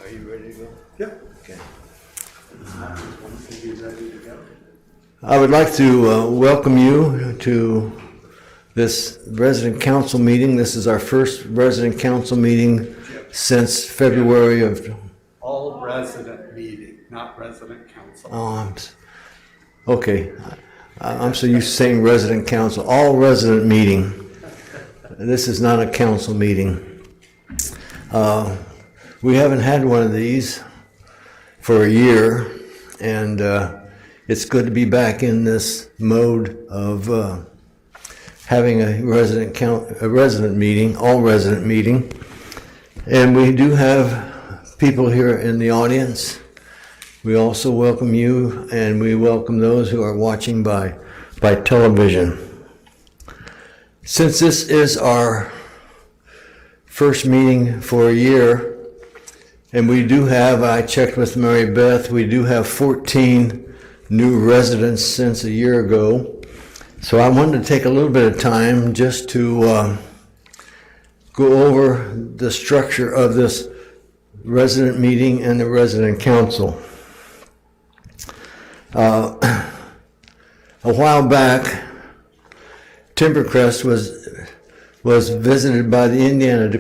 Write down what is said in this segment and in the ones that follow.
Are you ready to go? Yep. Okay. Ready to go? I would like to welcome you to this resident council meeting. This is our first resident council meeting since February of... All resident meeting, not resident council. Okay. I'm so used to saying resident council. All resident meeting. This is not a council meeting. We haven't had one of these for a year, and it's good to be back in this mode of having a resident meeting, all resident meeting. And we do have people here in the audience. We also welcome you, and we welcome those who are watching by television. Since this is our first meeting for a year, and we do have, I checked with Mary Beth, we do have 14 new residents since a year ago. So I wanted to take a little bit of time just to go over the structure of this resident meeting and the resident council. A while back, Timbercrest was visited by the Indiana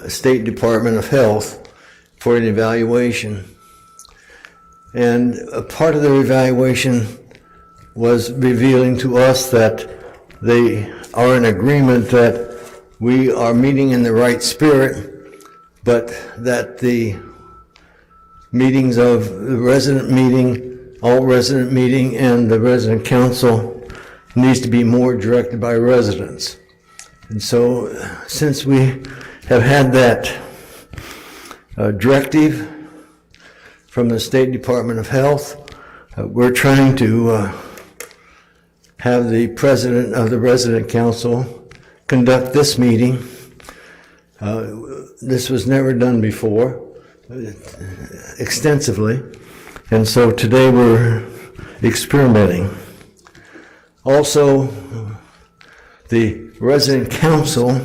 State Department of Health for an evaluation. And a part of their evaluation was revealing to us that they are in agreement that we are meeting in the right spirit, but that the meetings of the resident meeting, all resident meeting, and the resident council needs to be more directed by residents. And so since we have had that directive from the State Department of Health, we're trying to have the president of the resident council conduct this meeting. This was never done before, extensively, and so today we're experimenting. Also, the resident council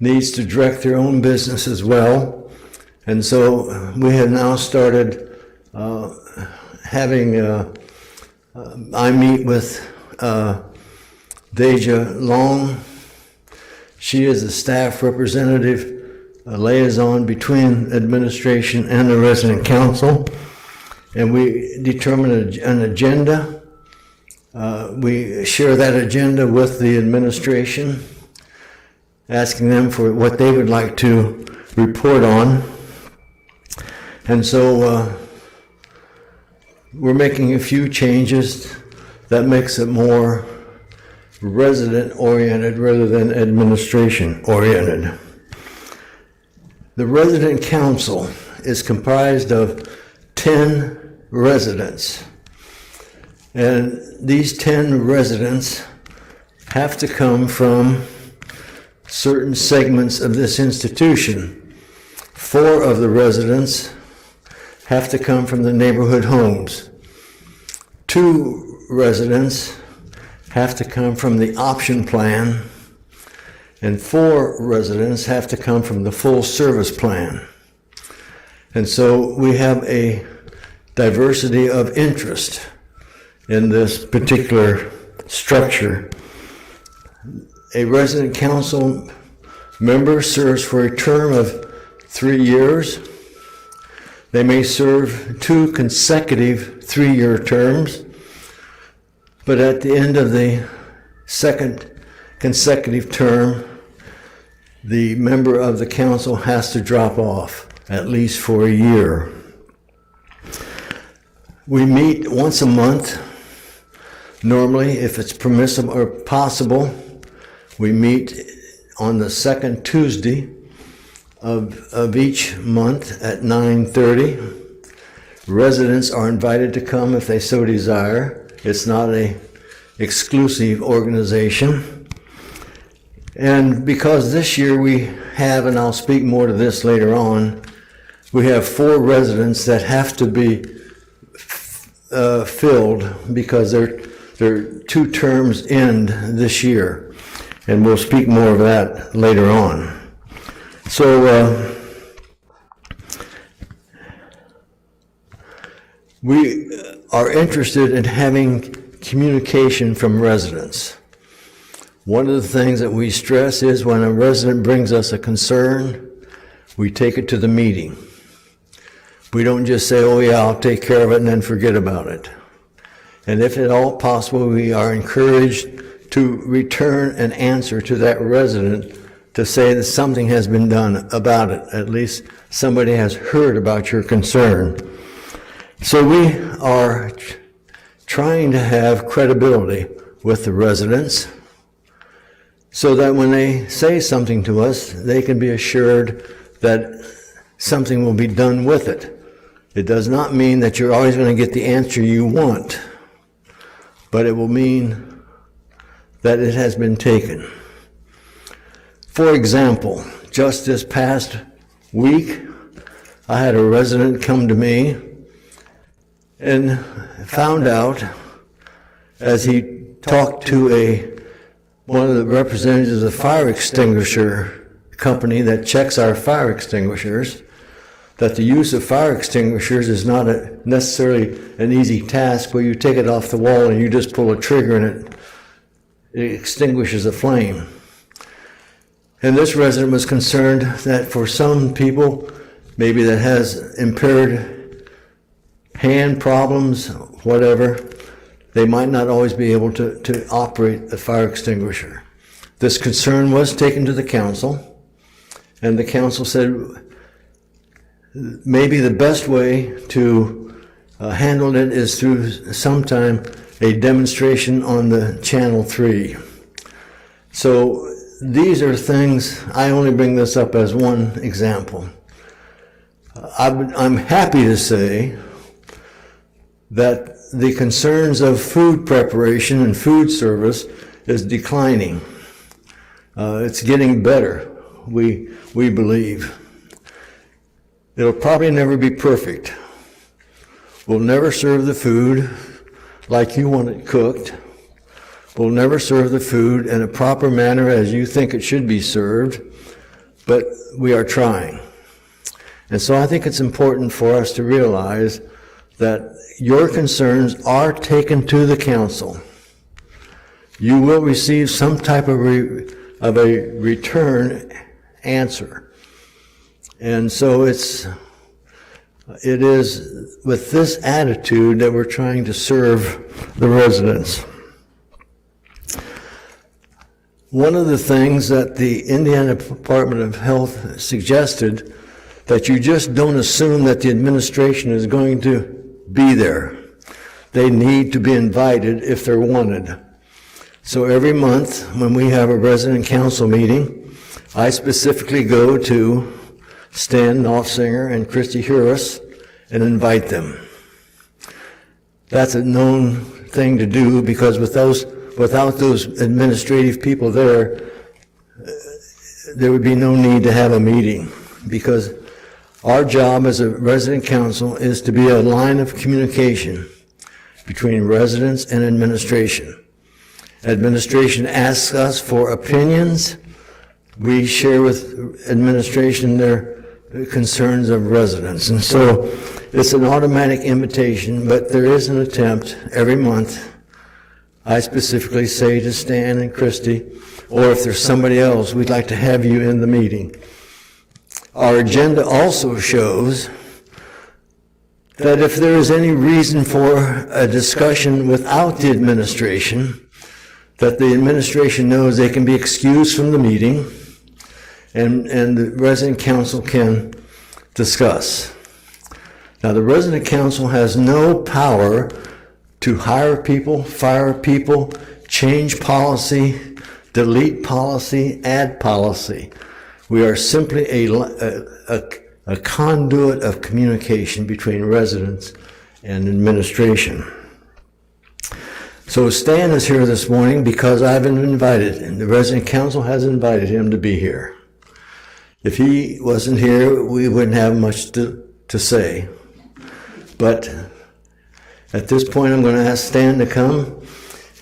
needs to direct their own business as well. And so we have now started having, I meet with Deja Long. She is a staff representative, a liaison between administration and the resident council. And we determine an agenda. We share that agenda with the administration, asking them for what they would like to report on. And so we're making a few changes that makes it more resident-oriented rather than administration-oriented. The resident council is comprised of 10 residents. And these 10 residents have to come from certain segments of this institution. 4 of the residents have to come from the neighborhood homes. 2 residents have to come from the option plan, and 4 residents have to come from the full service plan. And so we have a diversity of interest in this particular structure. A resident council member serves for a term of 3 years. They may serve 2 consecutive 3-year terms, but at the end of the second consecutive term, the member of the council has to drop off, at least for a year. We meet once a month. Normally, if it's permissible or possible, we meet on the second Tuesday of each month at 9:30. Residents are invited to come if they so desire. It's not an exclusive organization. And because this year we have, and I'll speak more to this later on, we have 4 residents that have to be filled because their 2 terms end this year. And we'll speak more of that later on. So We are interested in having communication from residents. One of the things that we stress is when a resident brings us a concern, we take it to the meeting. We don't just say, oh yeah, I'll take care of it and then forget about it. And if at all possible, we are encouraged to return an answer to that resident to say that something has been done about it. At least somebody has heard about your concern. So we are trying to have credibility with the residents so that when they say something to us, they can be assured that something will be done with it. It does not mean that you're always going to get the answer you want, but it will mean that it has been taken. For example, just this past week, I had a resident come to me and found out, as he talked to one of the representatives of the fire extinguisher company that checks our fire extinguishers, that the use of fire extinguishers is not necessarily an easy task where you take it off the wall and you just pull a trigger and it extinguishes a flame. And this resident was concerned that for some people, maybe that has impaired hand problems, whatever, they might not always be able to operate the fire extinguisher. This concern was taken to the council, and the council said maybe the best way to handle it is through sometime a demonstration on the Channel 3. So these are things, I only bring this up as one example. I'm happy to say that the concerns of food preparation and food service is declining. It's getting better, we believe. It'll probably never be perfect. We'll never serve the food like you want it cooked. We'll never serve the food in a proper manner as you think it should be served, but we are trying. And so I think it's important for us to realize that your concerns are taken to the council. You will receive some type of a return answer. And so it is with this attitude that we're trying to serve the residents. One of the things that the Indiana Department of Health suggested, that you just don't assume that the administration is going to be there. They need to be invited if they're wanted. So every month when we have a resident council meeting, I specifically go to Stan Noffsinger and Christy Huiras and invite them. That's a known thing to do because without those administrative people there would be no need to have a meeting, because our job as a resident council is to be a line of communication between residents and administration. Administration asks us for opinions. We share with administration their concerns of residents. And so it's an automatic invitation, but there is an attempt every month. I specifically say to Stan and Christy, or if there's somebody else, we'd like to have you in the meeting. Our agenda also shows that if there is any reason for a discussion without the administration, that the administration knows they can be excused from the meeting and the resident council can discuss. Now, the resident council has no power to hire people, fire people, change policy, delete policy, add policy. We are simply a conduit of communication between residents and administration. So Stan is here this morning because I've been invited, and the resident council has invited him to be here. If he wasn't here, we wouldn't have much to say. But at this point, I'm going to ask Stan to come.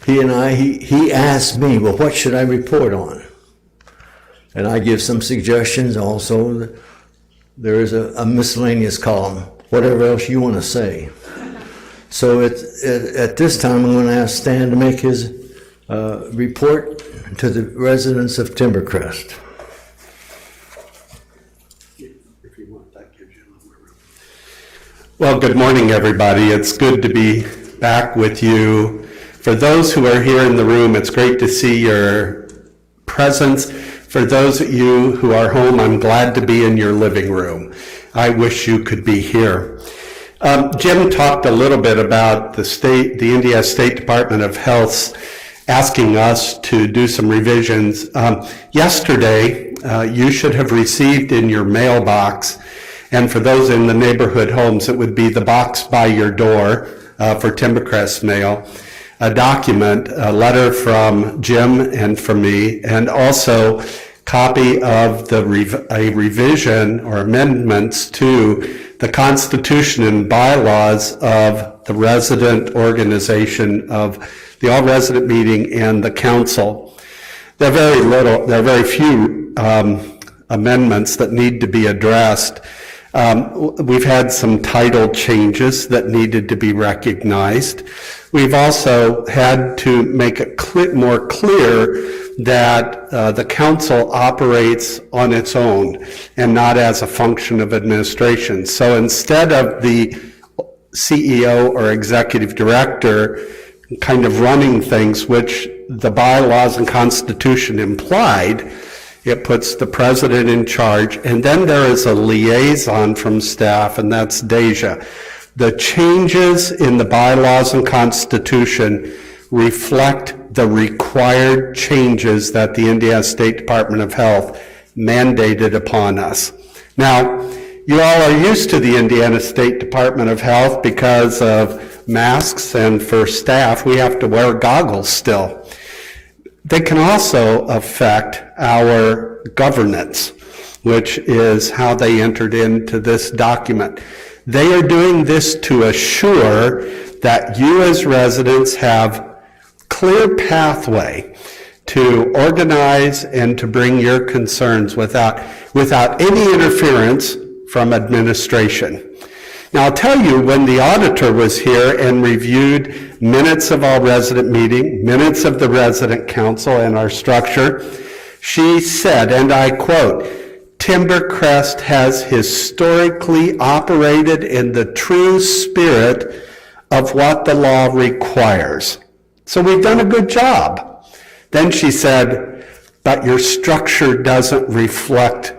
He asked me, well, what should I report on? And I give some suggestions also. There is a miscellaneous column, whatever else you want to say. So at this time, I'm going to ask Stan to make his report to the residents of Timbercrest. If you want, that gives you a little more room. Well, good morning, everybody. It's good to be back with you. For those who are here in the room, it's great to see your presence. For those of you who are home, I'm glad to be in your living room. I wish you could be here. Jim talked a little bit about the Indiana State Department of Health's asking us to do some revisions. Yesterday, you should have received in your mailbox, and for those in the neighborhood homes, it would be the box by your door for Timbercrest mail, a document, a letter from Jim and from me, and also copy of a revision or amendments to the Constitution and bylaws of the resident organization of the all-resident meeting and the council. There are very few amendments that need to be addressed. We've had some title changes that needed to be recognized. We've also had to make it more clear that the council operates on its own and not as a function of administration. So instead of the CEO or executive director kind of running things, which the bylaws and Constitution implied, it puts the president in charge, and then there is a liaison from staff, and that's Deja. The changes in the bylaws and Constitution reflect the required changes that the Indiana State Department of Health mandated upon us. Now, you all are used to the Indiana State Department of Health because of masks, and for staff, we have to wear goggles still. They can also affect our governance, which is how they entered into this document. They are doing this to assure that you as residents have clear pathway to organize and to bring your concerns without any interference from administration. Now, I'll tell you, when the auditor was here and reviewed minutes of all resident meeting, minutes of the resident council and our structure, she said, and I quote, "Timbercrest has historically operated in the true spirit of what the law requires. So we've done a good job." Then she said, "But your structure doesn't reflect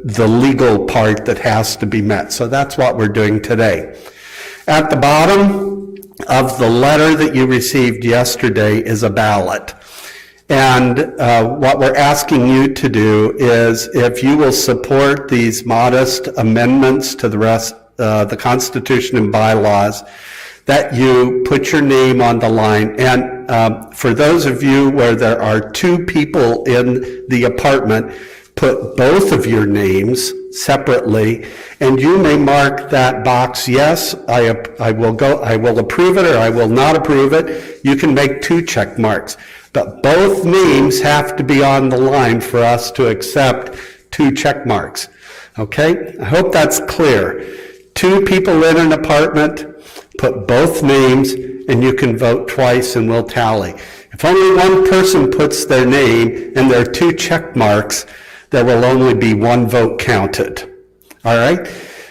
the legal part that has to be met." So that's what we're doing today. At the bottom of the letter that you received yesterday is a ballot. And what we're asking you to do is, if you will support these modest amendments to the Constitution and bylaws, that you put your name on the line. And for those of you where there are two people in the apartment, put both of your names separately, and you may mark that box, yes, I will approve it, or I will not approve it. You can make two check marks, but both names have to be on the line for us to accept two check marks. Okay? I hope that's clear. Two people in an apartment, put both names, and you can vote twice and we'll tally. If only one person puts their name and there are two check marks, there will only be one vote counted. All right?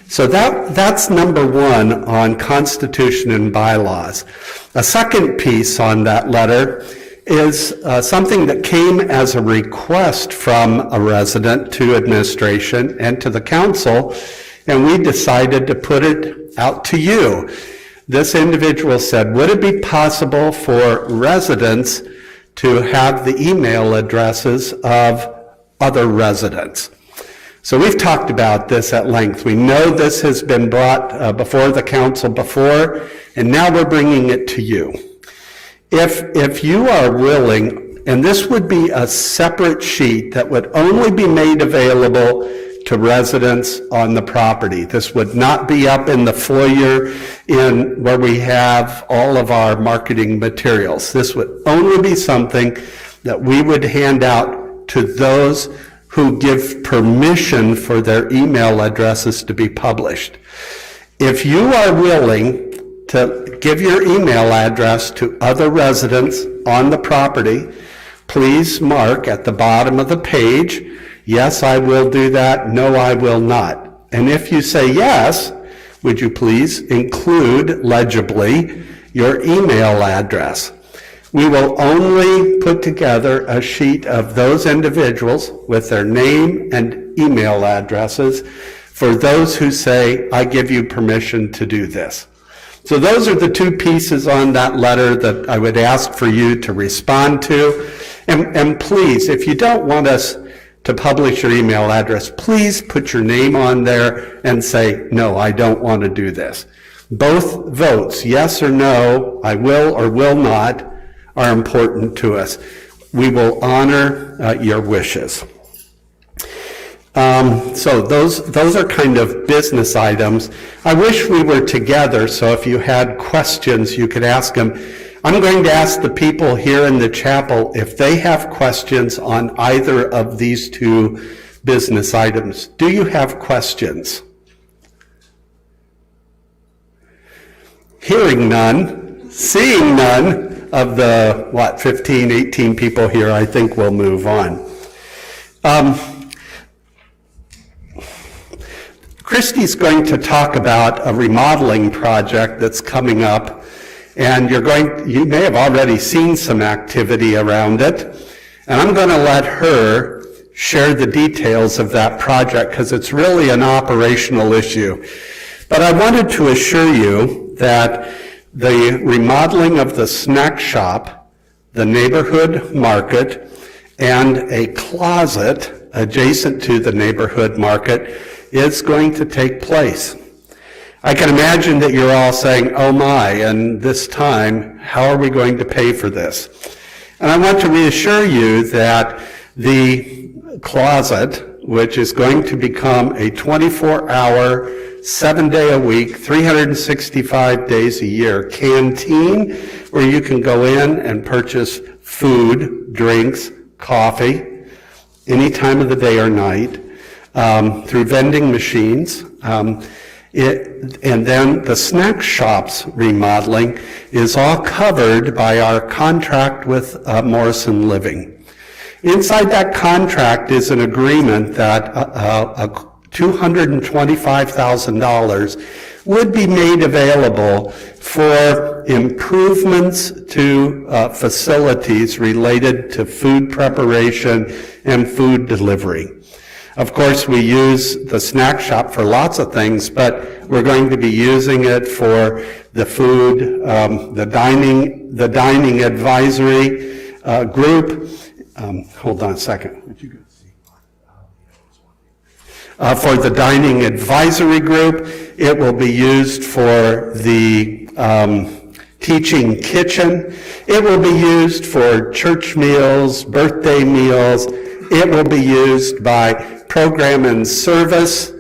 So that's number one on Constitution and bylaws. A second piece on that letter is something that came as a request from a resident to administration and to the council, and we decided to put it out to you. This individual said, would it be possible for residents to have the email addresses of other residents? So we've talked about this at length. We know this has been brought before the council before, and now we're bringing it to you. If you are willing, and this would be a separate sheet that would only be made available to residents on the property. This would not be up in the foyer where we have all of our marketing materials. This would only be something that we would hand out to those who give permission for their email addresses to be published. If you are willing to give your email address to other residents on the property, please mark at the bottom of the page, yes, I will do that, no, I will not. And if you say yes, would you please include legibly your email address? We will only put together a sheet of those individuals with their name and email addresses for those who say, I give you permission to do this. So those are the two pieces on that letter that I would ask for you to respond to. And please, if you don't want us to publish your email address, please put your name on there and say, no, I don't want to do this. Both votes, yes or no, I will or will not, are important to us. We will honor your wishes. So those are kind of business items. I wish we were together, so if you had questions, you could ask them. I'm going to ask the people here in the chapel if they have questions on either of these two business items. Do you have questions? Hearing none, seeing none of the, 15, 18 people here, I think we'll move on. Christy's going to talk about a remodeling project that's coming up, and you may have already seen some activity around it, and I'm going to let her share the details of that project because it's really an operational issue. But I wanted to assure you that the remodeling of the snack shop, the neighborhood market, and a closet adjacent to the neighborhood market is going to take place. I can imagine that you're all saying, oh my, and this time, how are we going to pay for this? And I want to reassure you that the closet, which is going to become a 24-hour, 7-day-a-week, 365 days a year canteen where you can go in and purchase food, drinks, coffee, any time of the day or night, through vending machines. And then the snack shop's remodeling is all covered by our contract with Morrison Living. Inside that contract is an agreement that $225,000 would be made available for improvements to facilities related to food preparation and food delivery. Of course, we use the snack shop for lots of things, but we're going to be using it for the food, the dining advisory group. Hold on a second. For the dining advisory group, it will be used for the teaching kitchen. It will be used for church meals, birthday meals. It will be used by program and service.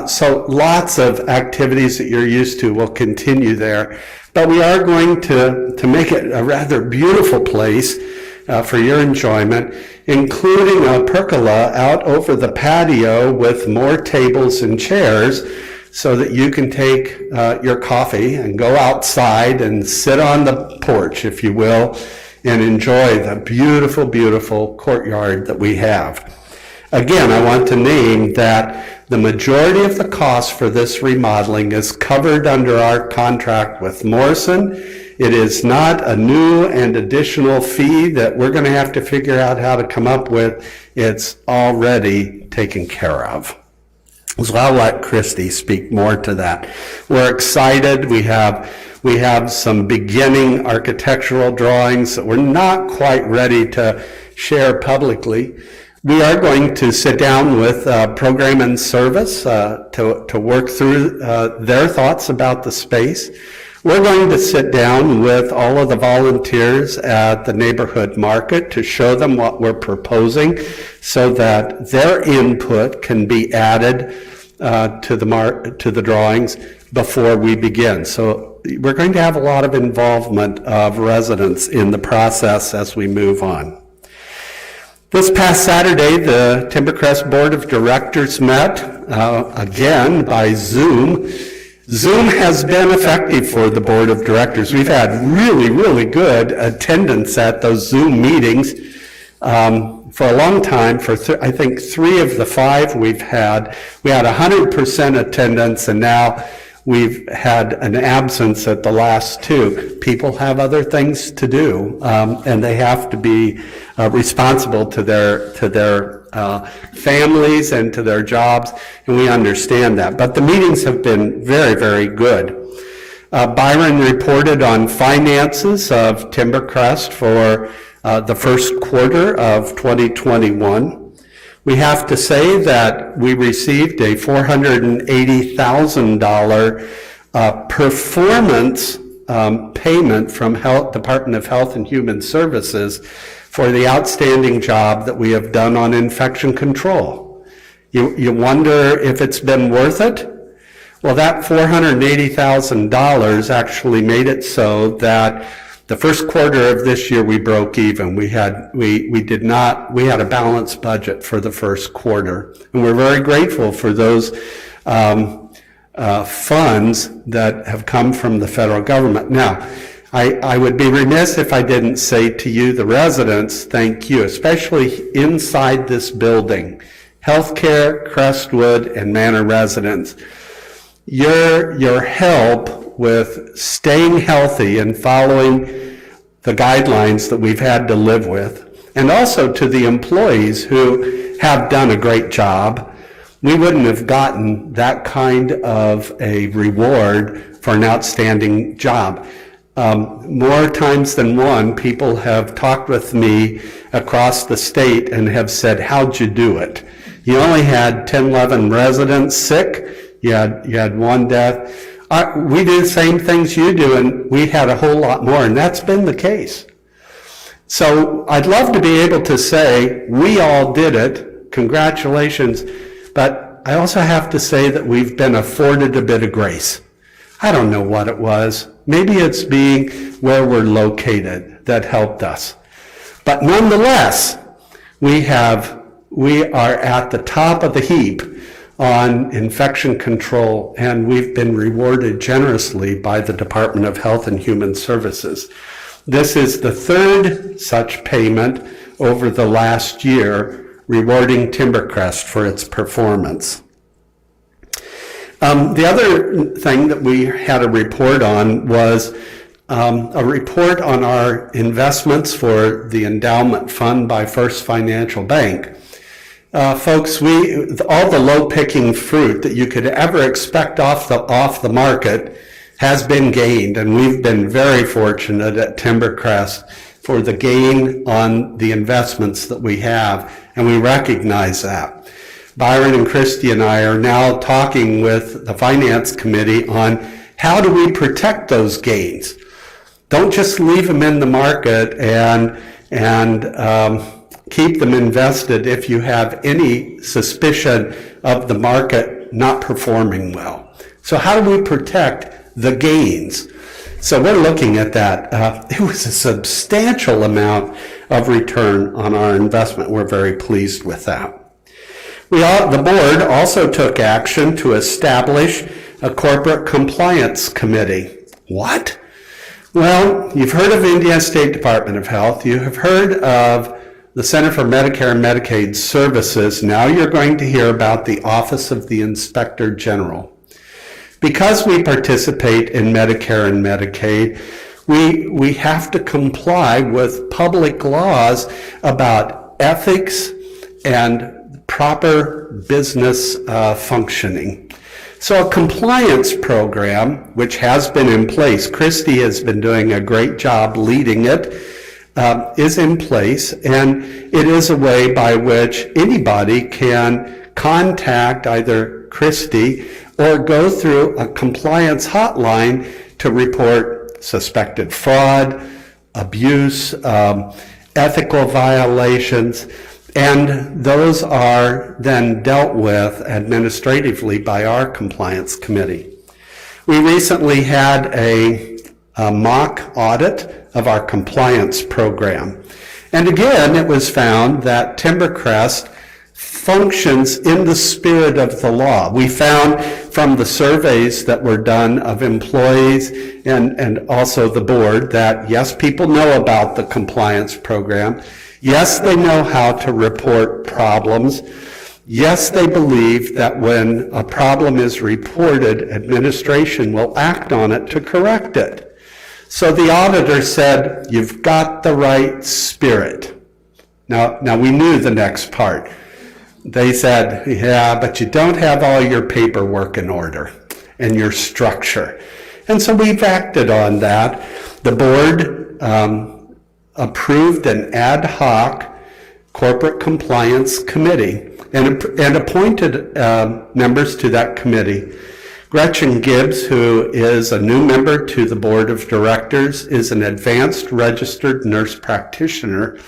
So lots of activities that you're used to will continue there. But we are going to make it a rather beautiful place for your enjoyment, including a pergola out over the patio with more tables and chairs so that you can take your coffee and go outside and sit on the porch, if you will, and enjoy the beautiful, beautiful courtyard that we have. Again, I want to name that the majority of the cost for this remodeling is covered under our contract with Morrison. It is not a new and additional fee that we're going to have to figure out how to come up with. It's already taken care of. So I'll let Christy speak more to that. We're excited. We have some beginning architectural drawings that we're not quite ready to share publicly. We are going to sit down with program and service to work through their thoughts about the space. We're going to sit down with all of the volunteers at the neighborhood market to show them what we're proposing so that their input can be added to the drawings before we begin. So we're going to have a lot of involvement of residents in the process as we move on. This past Saturday, the Timbercrest Board of Directors met again by Zoom. Zoom has been effective for the board of directors. We've had really, really good attendance at those Zoom meetings for a long time. For I think 3 of the 5 we had 100% attendance, and now we've had an absence at the last 2. People have other things to do, and they have to be responsible to their families and to their jobs, and we understand that. But the meetings have been very, very good. Byron reported on finances of Timbercrest for the first quarter of 2021. We have to say that we received a $480,000 performance payment from Department of Health and Human Services for the outstanding job that we have done on infection control. You wonder if it's been worth it? Well, that $480,000 actually made it so that the first quarter of this year we broke even. We had a balanced budget for the first quarter, and we're very grateful for those funds that have come from the federal government. Now, I would be remiss if I didn't say to you, the residents, thank you, especially inside this building. Healthcare, Crestwood, and Manor residents. Your help with staying healthy and following the guidelines that we've had to live with, and also to the employees who have done a great job. We wouldn't have gotten that kind of a reward for an outstanding job. More times than one, people have talked with me across the state and have said, how'd you do it? You only had 10, 11 residents sick. You had 1 death. We do the same things you do, and we had a whole lot more, and that's been the case. So I'd love to be able to say, we all did it, congratulations, but I also have to say that we've been afforded a bit of grace. I don't know what it was. Maybe it's being where we're located that helped us. But nonetheless, we are at the top of the heap on infection control, and we've been rewarded generously by the Department of Health and Human Services. This is the 3rd such payment over the last year, rewarding Timbercrest for its performance. The other thing that we had a report on was a report on our investments for the Endowment Fund by First Financial Bank. Folks, all the low-picking fruit that you could ever expect off the market has been gained, and we've been very fortunate at Timbercrest for the gain on the investments that we have, and we recognize that. Byron and Christy and I are now talking with the Finance Committee on how do we protect those gains. Don't just leave them in the market and keep them invested if you have any suspicion of the market not performing well. So how do we protect the gains? So we're looking at that. It was a substantial amount of return on our investment. We're very pleased with that. The board also took action to establish a corporate compliance committee. What? Well, you've heard of Indiana State Department of Health. You have heard of the Center for Medicare and Medicaid Services. Now you're going to hear about the Office of the Inspector General. Because we participate in Medicare and Medicaid, we have to comply with public laws about ethics and proper business functioning. So a compliance program, which has been in place, Christy has been doing a great job leading it, is in place, and it is a way by which anybody can contact either Christy or go through a compliance hotline to report suspected fraud, abuse, ethical violations, and those are then dealt with administratively by our compliance committee. We recently had a mock audit of our compliance program. And again, it was found that Timbercrest functions in the spirit of the law. We found from the surveys that were done of employees and also the board that, yes, people know about the compliance program. Yes, they know how to report problems. Yes, they believe that when a problem is reported, administration will act on it to correct it. So the auditor said, you've got the right spirit. Now we knew the next part. They said, yeah, but you don't have all your paperwork in order and your structure. And so we've acted on that. The board approved an ad hoc corporate compliance committee and appointed members to that committee. Gretchen Gibbs, who is a new member to the board of directors, is an advanced registered nurse practitioner,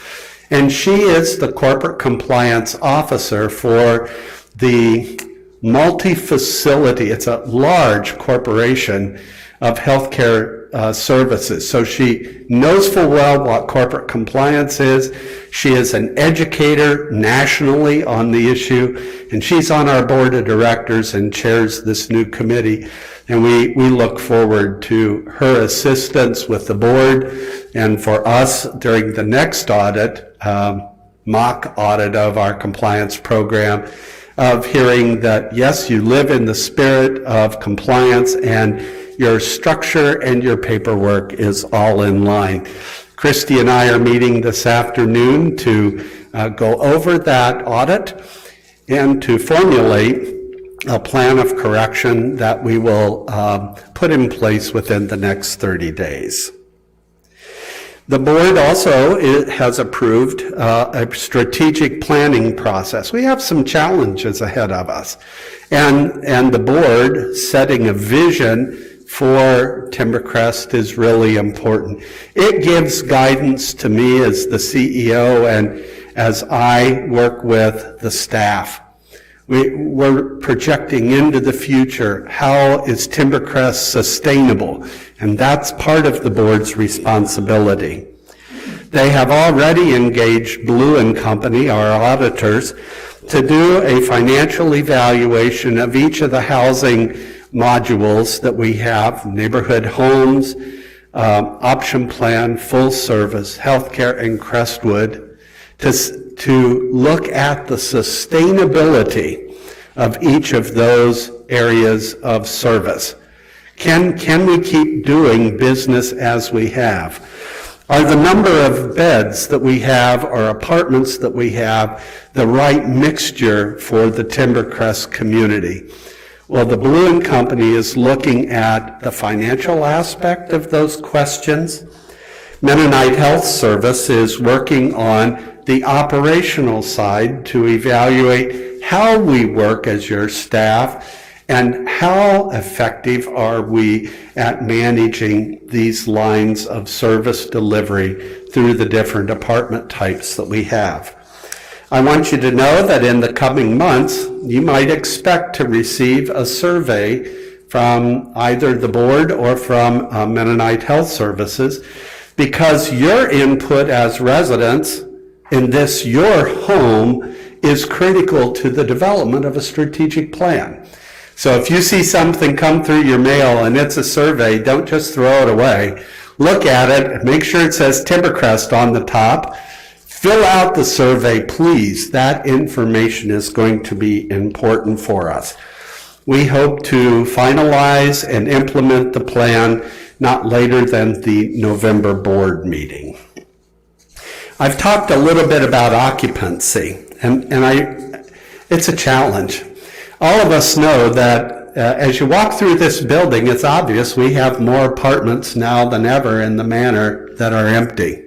and she is the corporate compliance officer for the multi-facility, it's a large corporation of healthcare services. So she knows full well what corporate compliance is. She is an educator nationally on the issue, and she's on our board of directors and chairs this new committee. And we look forward to her assistance with the board and for us during the next audit, mock audit of our compliance program, of hearing that, yes, you live in the spirit of compliance and your structure and your paperwork is all in line. Christy and I are meeting this afternoon to go over that audit and to formulate a plan of correction that we will put in place within the next 30 days. The board also has approved a strategic planning process. We have some challenges ahead of us. And the board setting a vision for Timbercrest is really important. It gives guidance to me as the CEO and as I work with the staff. We're projecting into the future. How is Timbercrest sustainable? And that's part of the board's responsibility. They have already engaged Blue & Company, our auditors, to do a financial evaluation of each of the housing modules that we have: neighborhood homes, option plan, full service, healthcare, and Crestwood, to look at the sustainability of each of those areas of service. Can we keep doing business as we have? Are the number of beds that we have or apartments that we have the right mixture for the Timbercrest community? Well, the Blue & Company is looking at the financial aspect of those questions. Mennonite Health Service is working on the operational side to evaluate how we work as your staff and how effective are we at managing these lines of service delivery through the different apartment types that we have. I want you to know that in the coming months, you might expect to receive a survey from either the board or from Mennonite Health Services, because your input as residents in this, your home, is critical to the development of a strategic plan. So if you see something come through your mail and it's a survey, don't just throw it away. Look at it, make sure it says Timbercrest on the top. Fill out the survey, please. That information is going to be important for us. We hope to finalize and implement the plan not later than the November board meeting. I've talked a little bit about occupancy, and it's a challenge. All of us know that as you walk through this building, it's obvious we have more apartments now than ever in the Manor that are empty.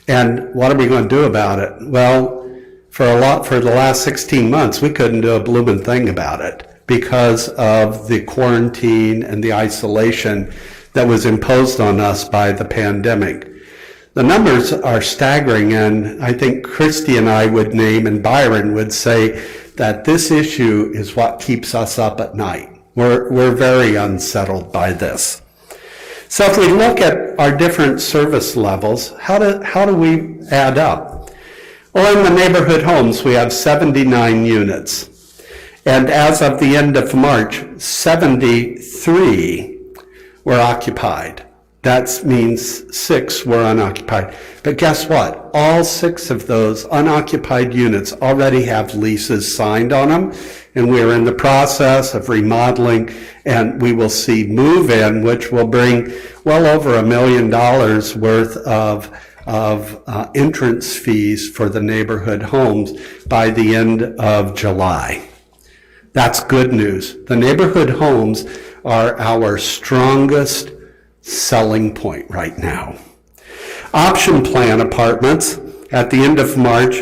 And what are we going to do about it? Well, for the last 16 months, we couldn't do a blooming thing about it because of the quarantine and the isolation that was imposed on us by the pandemic. The numbers are staggering, and I think Christy and I would name, and Byron would say, that this issue is what keeps us up at night. We're very unsettled by this. So if we look at our different service levels, how do we add up? Well, in the neighborhood homes, we have 79 units. And as of the end of March, 73 were occupied. That means 6 were unoccupied. But guess what? All 6 of those unoccupied units already have leases signed on them, and we're in the process of remodeling, and we will see move-in, which will bring well over $1 million worth of entrance fees for the neighborhood homes by the end of July. That's good news. The neighborhood homes are our strongest selling point right now. Option plan apartments, at the end of March,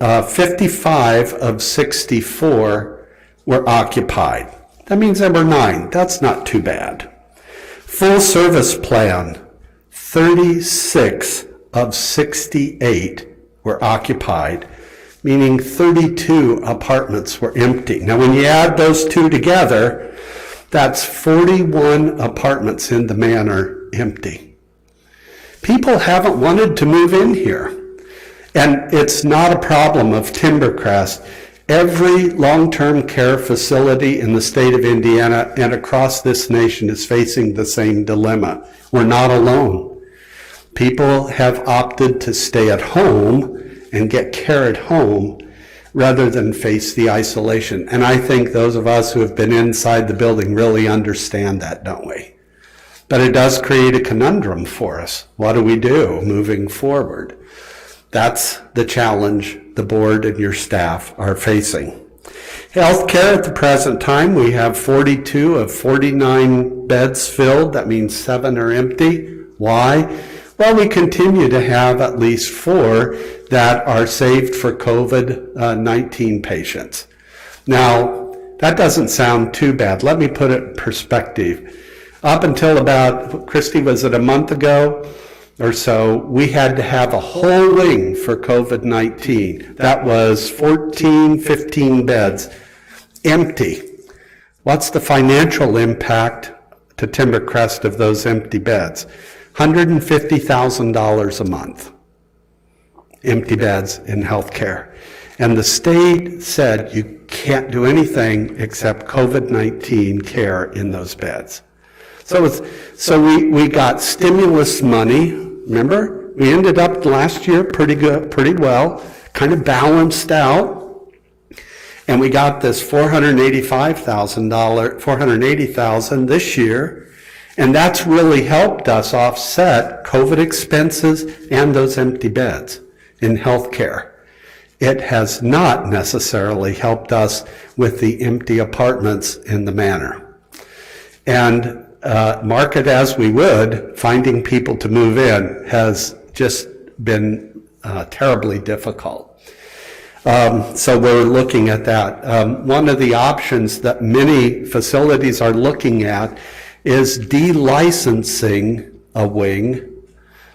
55 of 64 were occupied. That means there were 9. That's not too bad. Full service plan, 36 of 68 were occupied, meaning 32 apartments were empty. Now, when you add those two together, that's 41 apartments in the Manor empty. People haven't wanted to move in here. And it's not a problem of Timbercrest. Every long-term care facility in the state of Indiana and across this nation is facing the same dilemma. We're not alone. People have opted to stay at home and get care at home rather than face the isolation. And I think those of us who have been inside the building really understand that, don't we? But it does create a conundrum for us. What do we do moving forward? That's the challenge the board and your staff are facing. Healthcare at the present time, we have 42 of 49 beds filled. That means 7 are empty. Why? Well, we continue to have at least 4 that are saved for COVID-19 patients. Now, that doesn't sound too bad. Let me put it in perspective. Up until about, Christy, was it a month ago or so, we had to have a whole wing for COVID-19. That was 14, 15 beds empty. What's the financial impact to Timbercrest of those empty beds? $150,000 a month. Empty beds in healthcare. And the state said you can't do anything except COVID-19 care in those beds. So we got stimulus money, remember? We ended up last year pretty well, kind of balanced out. And we got this $480,000 this year. And that's really helped us offset COVID expenses and those empty beds in healthcare. It has not necessarily helped us with the empty apartments in the Manor. And mark it as we would, finding people to move in has just been terribly difficult. So we're looking at that. One of the options that many facilities are looking at is delicensing a wing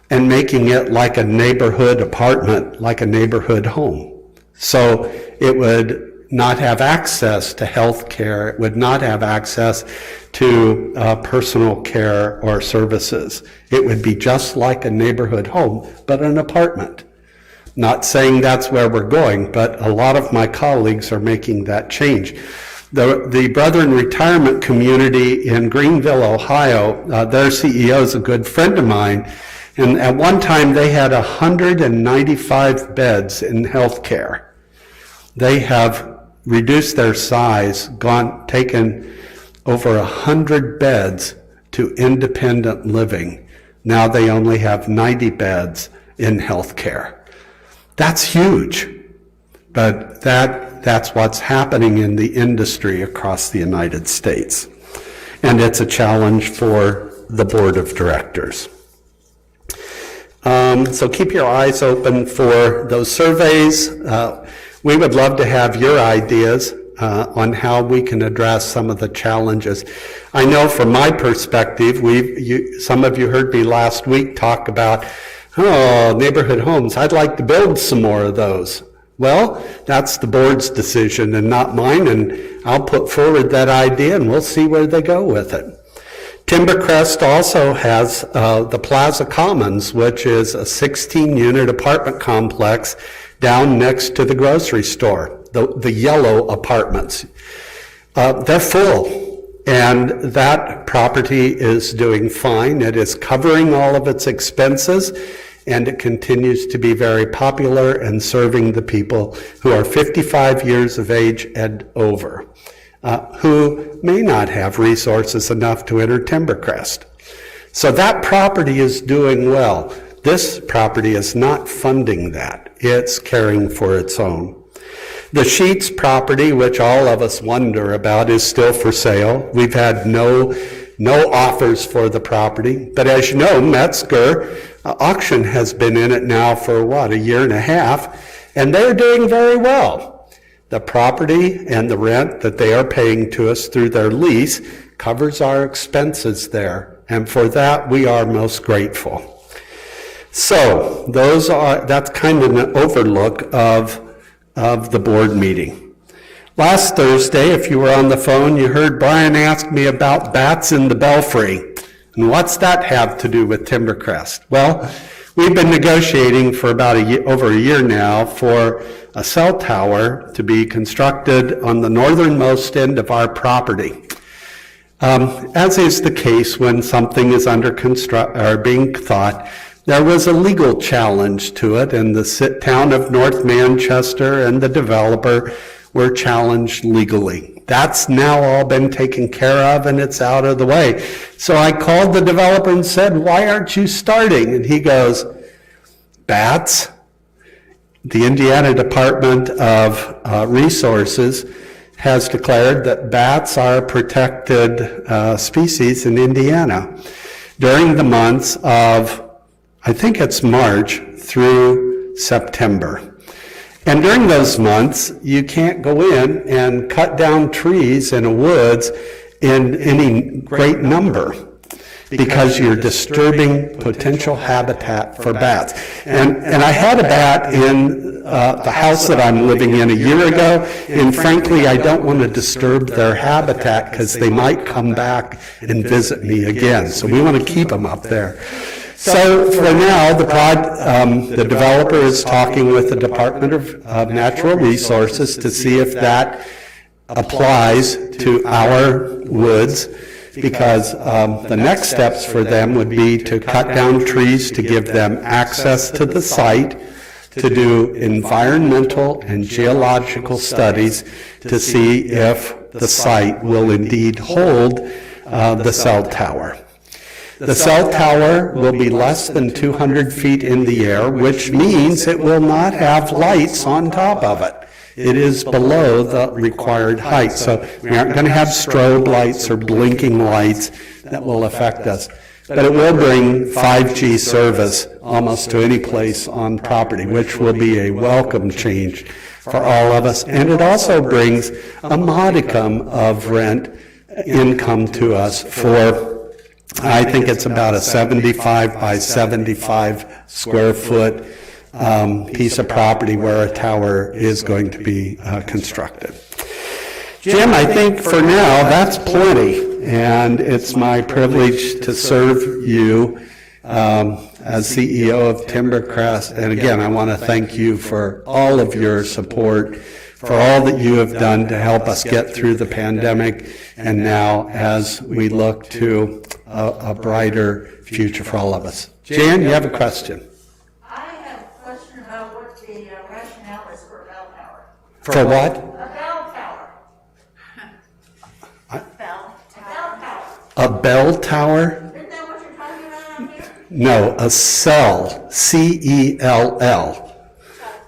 and making it like a neighborhood apartment, like a neighborhood home. So it would not have access to health care, it would not have access to personal care or services. It would be just like a neighborhood home, but an apartment. Not saying that's where we're going, but a lot of my colleagues are making that change. The Brethren Retirement Community in Greenville, Ohio, their CEO is a good friend of mine, and at one time they had 195 beds in healthcare. They have reduced their size, taken over 100 beds to independent living. Now they only have 90 beds in healthcare. That's huge, but that's what's happening in the industry across the United States. And it's a challenge for the board of directors. So keep your eyes open for those surveys. We would love to have your ideas on how we can address some of the challenges. I know from my perspective, some of you heard me last week talk about, neighborhood homes. I'd like to build some more of those. Well, that's the board's decision and not mine, and I'll put forward that idea and we'll see where they go with it. Timbercrest also has the Plaza Commons, which is a 16-unit apartment complex down next to the grocery store, the yellow apartments. They're full, and that property is doing fine. It is covering all of its expenses, and it continues to be very popular and serving the people who are 55 years of age and over, who may not have resources enough to enter Timbercrest. So that property is doing well. This property is not funding that. It's caring for its own. The Sheets property, which all of us wonder about, is still for sale. We've had no offers for the property. But as you know, Metzger auction has been in it now for, a year and a half, and they're doing very well. The property and the rent that they are paying to us through their lease covers our expenses there, and for that we are most grateful. So that's kind of an overlook of the board meeting. Last Thursday, if you were on the phone, you heard Brian ask me about bats in the belfry. And what's that have to do with Timbercrest? Well, we've been negotiating for about over a year now for a cell tower to be constructed on the northernmost end of our property. As is the case when something is under construction or being thought, there was a legal challenge to it, and the town of North Manchester and the developer were challenged legally. That's now all been taken care of, and it's out of the way. So I called the developer and said, "Why aren't you starting?" And he goes, "Bats? The Indiana Department of Resources has declared that bats are a protected species in Indiana during the months of, I think it's March through September. And during those months, you can't go in and cut down trees in a woods in any great number because you're disturbing potential habitat for bats. And I had a bat in the house that I'm living in a year ago, and frankly, I don't want to disturb their habitat because they might come back and visit me again. So we want to keep them up there. So for now, the developer is talking with the Department of Natural Resources to see if that applies to our woods, because the next steps for them would be to cut down trees to give them access to the site, to do environmental and geological studies to see if the site will indeed hold the cell tower. The cell tower will be less than 200 feet in the air, which means it will not have lights on top of it. It is below the required height, so we aren't going to have strobe lights or blinking lights that will affect us. But it will bring 5G service almost to any place on property, which will be a welcome change for all of us. And it also brings a modicum of rent income to us for, I think it's about a 75 by 75 square foot piece of property where a tower is going to be constructed. Jim, I think for now that's plenty, and it's my privilege to serve you as CEO of Timbercrest. And again, I want to thank you for all of your support, for all that you have done to help us get through the pandemic, and now as we look to a brighter future for all of us. Jan, you have a question? I have a question about what the rationale is for a bell tower. For what? A bell tower. Bell tower. A bell tower? Isn't that what you're talking about out here? No, a cell, C-E-L-L.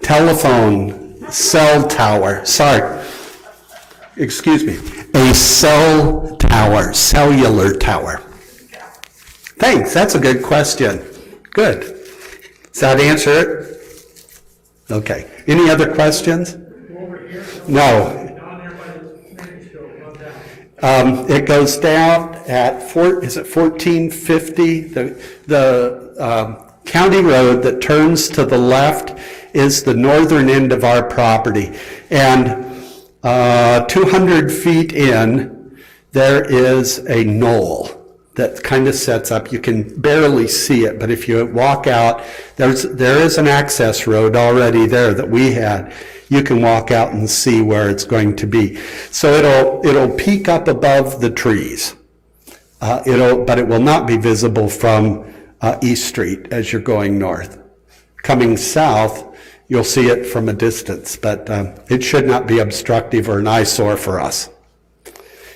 Telephone cell tower, sorry. Excuse me. A cell tower, cellular tower. Thanks, that's a good question. Good. Does that answer it? Okay. Any other questions? No. It goes down at, is it 1450? The county road that turns to the left is the northern end of our property. And 200 feet in, there is a knoll. that kind of sets up. You can barely see it, but if you walk out, there is an access road already there that we had. You can walk out and see where it's going to be. So it'll peak up above the trees. But it will not be visible from East Street as you're going north. Coming south, you'll see it from a distance, but it should not be obstructive or an eyesore for us.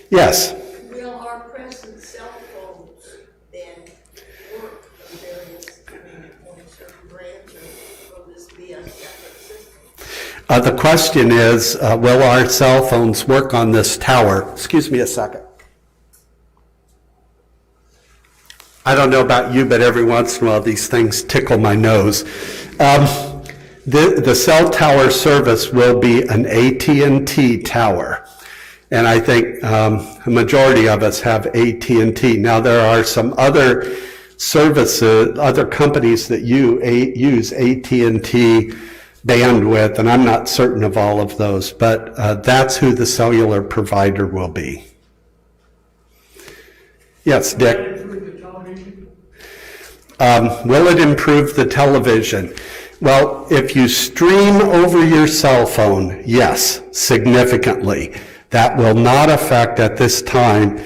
Yes? Will our present cell phones then work from various convenient points or branches, or will this be a separate system? The question is, will our cell phones work on this tower? Excuse me a second. I don't know about you, but every once in a while these things tickle my nose. The cell tower service will be an AT&T tower. And I think a majority of us have AT&T. Now there are some other services, other companies that use AT&T bandwidth, and I'm not certain of all of those, but that's who the cellular provider will be. Yes, Dick? Will it improve the television? Well, if you stream over your cell phone, yes, significantly. That will not affect at this time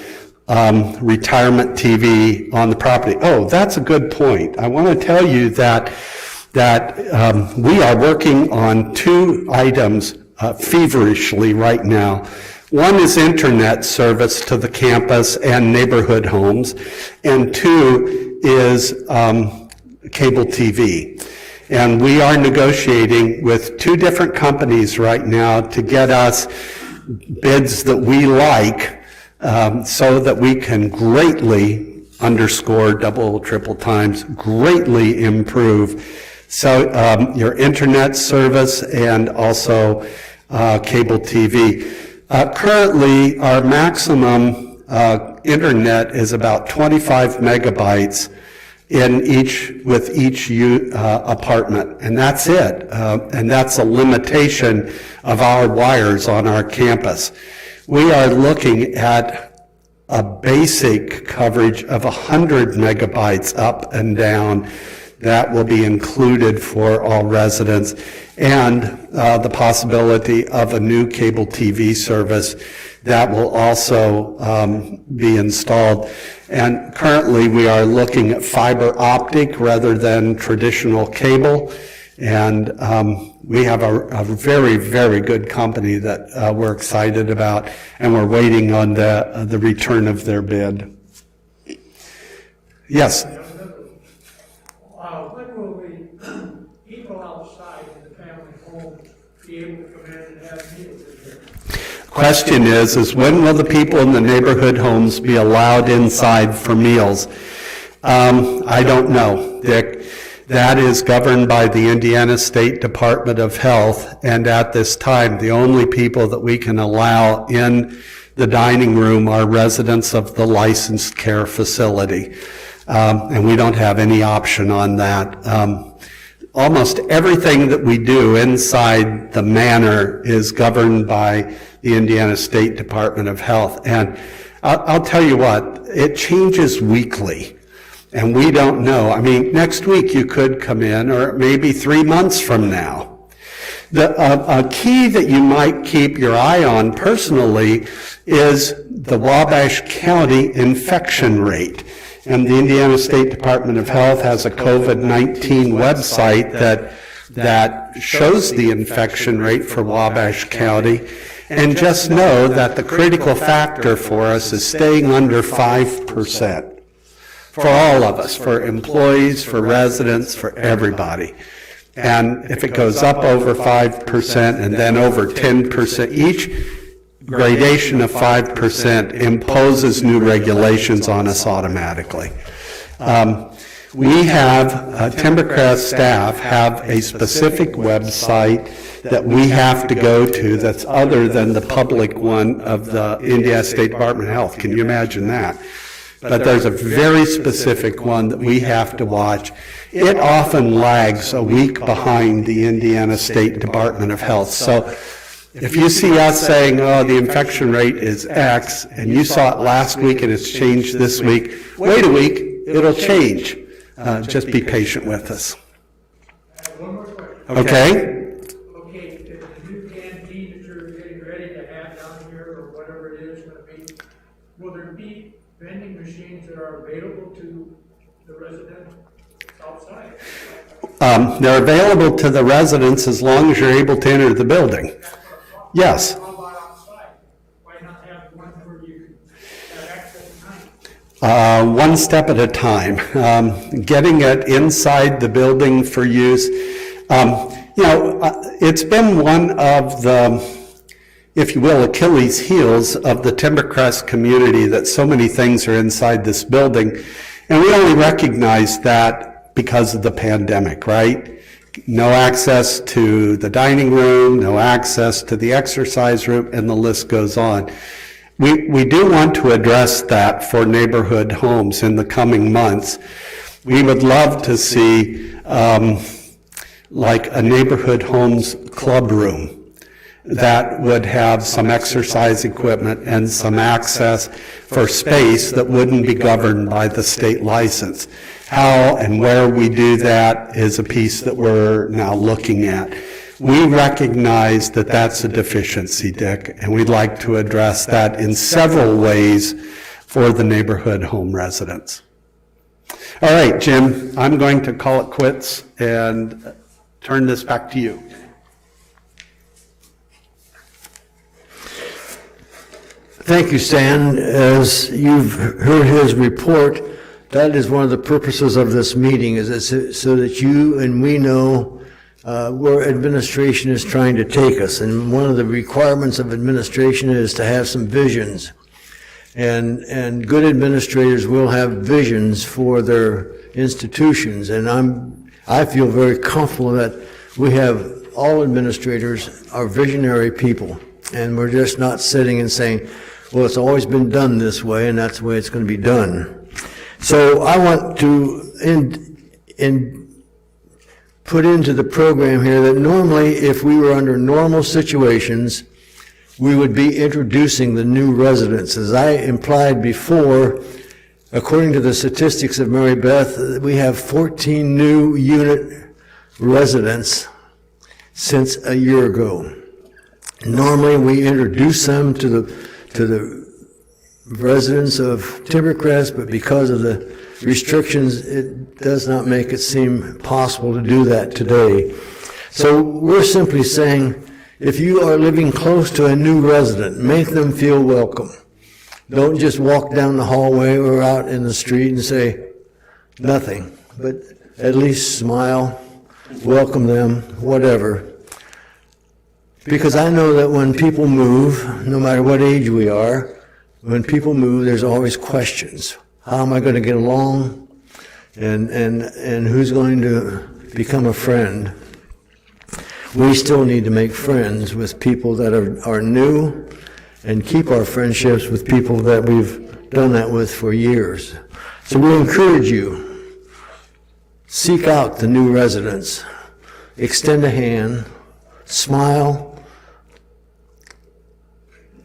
retirement TV on the property. Oh, that's a good point. I want to tell you that we are working on two items feverishly right now. One is internet service to the campus and neighborhood homes, and two is cable TV. And we are negotiating with two different companies right now to get us bids that we like, so that we can greatly, underscore double, triple times, greatly improve your internet service and also cable TV. Currently, our maximum internet is about 25 megabytes with each apartment, and that's it. And that's a limitation of our wires on our campus. We are looking at a basic coverage of 100 megabytes up and down. That will be included for all residents, and the possibility of a new cable TV service that will also be installed. And currently we are looking at fiber optic rather than traditional cable. And we have a very, very good company that we're excited about, and we're waiting on the return of their bid. Yes? When will the people outside in the family home be able to come in and have meals in here? Question is when will the people in the neighborhood homes be allowed inside for meals? I don't know, Dick. That is governed by the Indiana State Department of Health, and at this time, the only people that we can allow in the dining room are residents of the licensed care facility. And we don't have any option on that. Almost everything that we do inside the Manor is governed by the Indiana State Department of Health. And I'll tell you what, it changes weekly. And we don't know. I mean, next week you could come in, or maybe 3 months from now. A key that you might keep your eye on personally is the Wabash County infection rate. And the Indiana State Department of Health has a COVID-19 website that shows the infection rate for Wabash County. And just know that the critical factor for us is staying under 5%. For all of us, for employees, for residents, for everybody. And if it goes up over 5% and then over 10%, each gradation of 5% imposes new regulations on us automatically. We have, Timbercrest staff have a specific website that we have to go to that's other than the public one of the Indiana State Department of Health. Can you imagine that? But there's a very specific one that we have to watch. It often lags a week behind the Indiana State Department of Health. So If you see us saying, oh, the infection rate is X, and you saw it last week and it's changed this week, wait a week, it'll change. Just be patient with us. I have one more question. Okay? Okay, the new canteen that you're getting ready to have down here, or whatever it is gonna be, will there be vending machines that are available to the residents outside? They're available to the residents as long as you're able to enter the building. Yes. How about outside? Why not have one where you can have access to time? One step at a time. Getting it inside the building for use. It's been one of the, if you will, Achilles heels of the Timbercrest community that so many things are inside this building. And we only recognize that because of the pandemic, right? No access to the dining room, no access to the exercise room, and the list goes on. We do want to address that for neighborhood homes in the coming months. We would love to see like a neighborhood homes club room that would have some exercise equipment and some access for space that wouldn't be governed by the state license. How and where we do that is a piece that we're now looking at. We recognize that that's a deficiency, Dick, and we'd like to address that in several ways for the neighborhood home residents. All right, Jim, I'm going to call it quits and turn this back to you. Thank you, Stan. As you've heard his report, that is one of the purposes of this meeting, is so that you and we know where administration is trying to take us. And one of the requirements of administration is to have some visions. And good administrators will have visions for their institutions. And I feel very comfortable that we have all administrators are visionary people. And we're just not sitting and saying, well, it's always been done this way, and that's the way it's going to be done. So I want to put into the program here that normally, if we were under normal situations, we would be introducing the new residents. As I implied before, according to the statistics of Mary Beth, we have 14 new unit residents since a year ago. Normally, we introduce them to the residents of Timbercrest, but because of the restrictions, it does not make it seem possible to do that today. So we're simply saying, if you are living close to a new resident, make them feel welcome. Don't just walk down the hallway or out in the street and say nothing, but at least smile, welcome them, whatever. Because I know that when people move, no matter what age we are, when people move, there's always questions. How am I going to get along? And who's going to become a friend? We still need to make friends with people that are new and keep our friendships with people that we've done that with for years. So we encourage you, seek out the new residents, extend a hand, smile.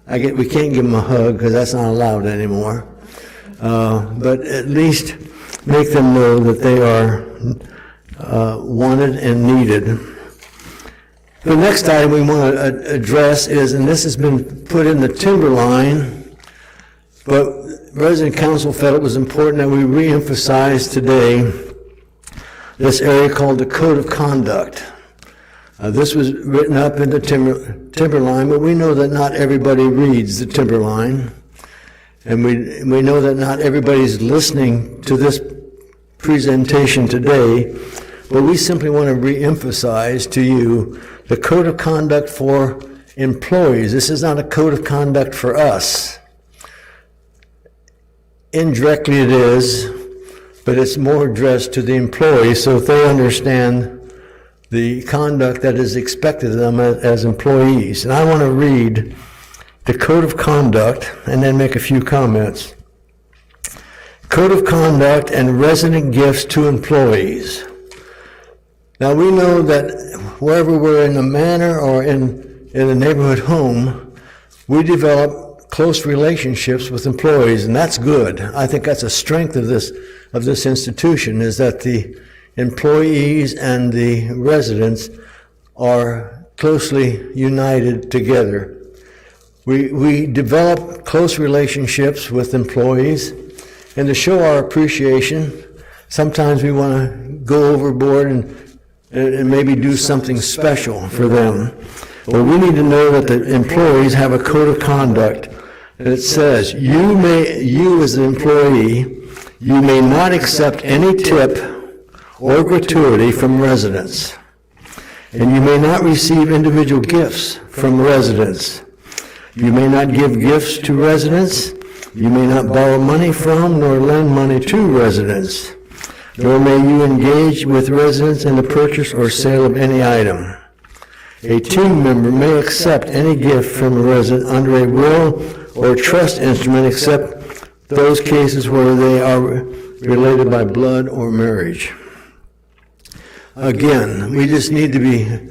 We can't give them a hug because that's not allowed anymore. But at least make them know that they are wanted and needed. The next item we want to address is, and this has been put in the Timberline, but Resident Council felt it was important that we re-emphasize today this area called the Code of Conduct. This was written up in the Timberline, but we know that not everybody reads the Timberline. And we know that not everybody's listening to this presentation today, but we simply want to re-emphasize to you the Code of Conduct for employees. This is not a code of conduct for us. Indirectly it is, but it's more addressed to the employees, so if they understand the conduct that is expected of them as employees. And I want to read the Code of Conduct and then make a few comments. Code of Conduct and Resident Gifts to Employees. Now we know that wherever we're in the Manor or in in a neighborhood home, we develop close relationships with employees, and that's good. I think that's a strength of this institution, is that the employees and the residents are closely united together. We develop close relationships with employees, and to show our appreciation, sometimes we want to go overboard and maybe do something special for them. But we need to know that the employees have a code of conduct, and it says, you as an employee, you may not accept any tip or gratuity from residents, and you may not receive individual gifts from residents. You may not give gifts to residents. You may not borrow money from nor lend money to residents, nor may you engage with residents in the purchase or sale of any item. A team member may accept any gift from a resident under a will or trust instrument, except those cases where they are related by blood or marriage. Again, we just need to be,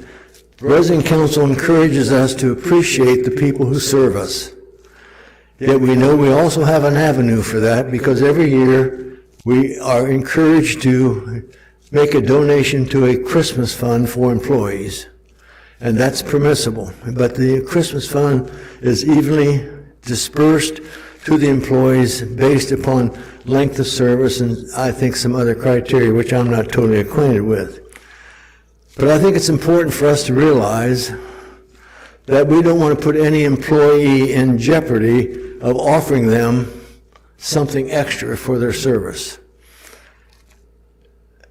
resident council encourages us to appreciate the people who serve us. Yet we know we also have an avenue for that, because every year we are encouraged to make a donation to a Christmas fund for employees. And that's permissible. But the Christmas fund is evenly dispersed to the employees based upon length of service and I think some other criteria which I'm not totally acquainted with. But I think it's important for us to realize that we don't want to put any employee in jeopardy of offering them something extra for their service.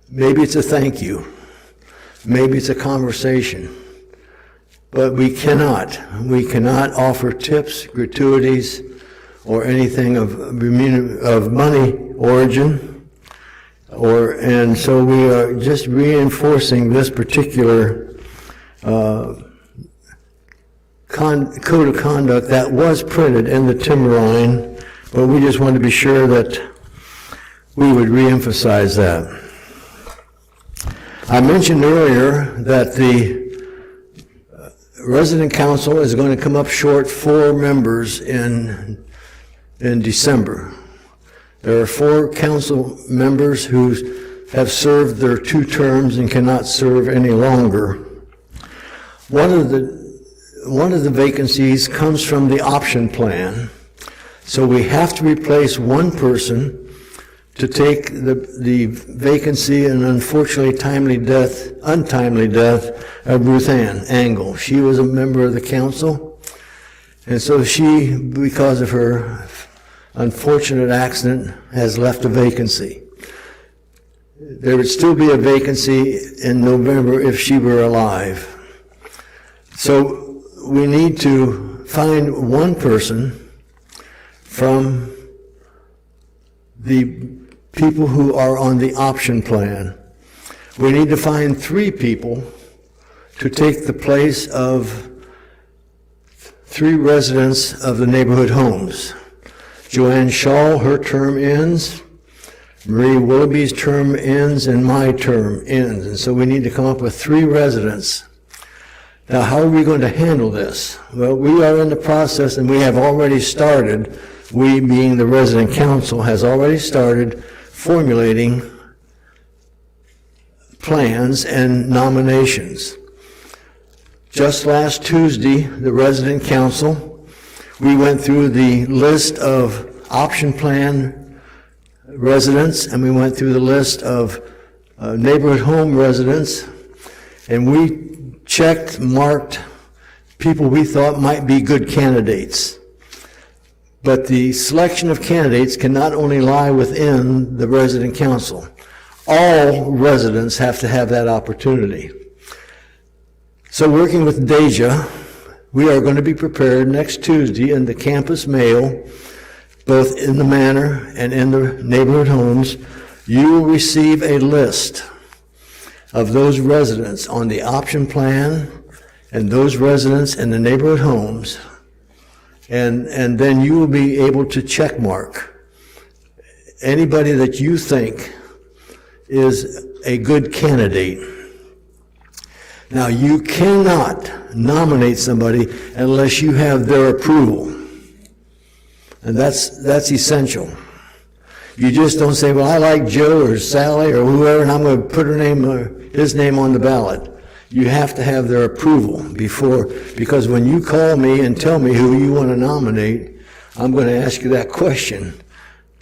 Maybe it's a thank you. Maybe it's a conversation. But we cannot offer tips, gratuities, or anything of money origin. And so we are just reinforcing this particular code of conduct that was printed in the Timberline, but we just wanted to be sure that we would reemphasize that. I mentioned earlier that the resident council is going to come up short 4 members in December. There are 4 council members who have served their 2 terms and cannot serve any longer. One of the vacancies comes from the option plan, so we have to replace one person to take the vacancy and unfortunately untimely death of Ruth Ann Angle. She was a member of the council, and so she, because of her unfortunate accident, has left a vacancy. There would still be a vacancy in November if she were alive. So we need to find one person from the people who are on the option plan. We need to find 3 people to take the place of 3 residents of the neighborhood homes. Joanne Shaw, her term ends. Marie Willoughby's term ends, and my term ends. And so we need to come up with 3 residents. Now, how are we going to handle this? Well, we are in the process, and we have already started. We, being the resident council, has already started formulating plans and nominations. Just last Tuesday, the resident council, we went through the list of option plan residents, and we went through the list of neighborhood home residents, and we marked people we thought might be good candidates. But the selection of candidates can not only lie within the resident council. All residents have to have that opportunity. So working with Deja, we are going to be prepared next Tuesday in the campus mail, both in the Manor and in the neighborhood homes. You will receive a list of those residents on the option plan and those residents in the neighborhood homes. And then you will be able to check mark anybody that you think is a good candidate. Now, you cannot nominate somebody unless you have their approval. And that's essential. You just don't say, well, I like Joe or Sally or whoever, and I'm going to put her name or his name on the ballot. You have to have their approval before, because when you call me and tell me who you want to nominate, I'm going to ask you that question.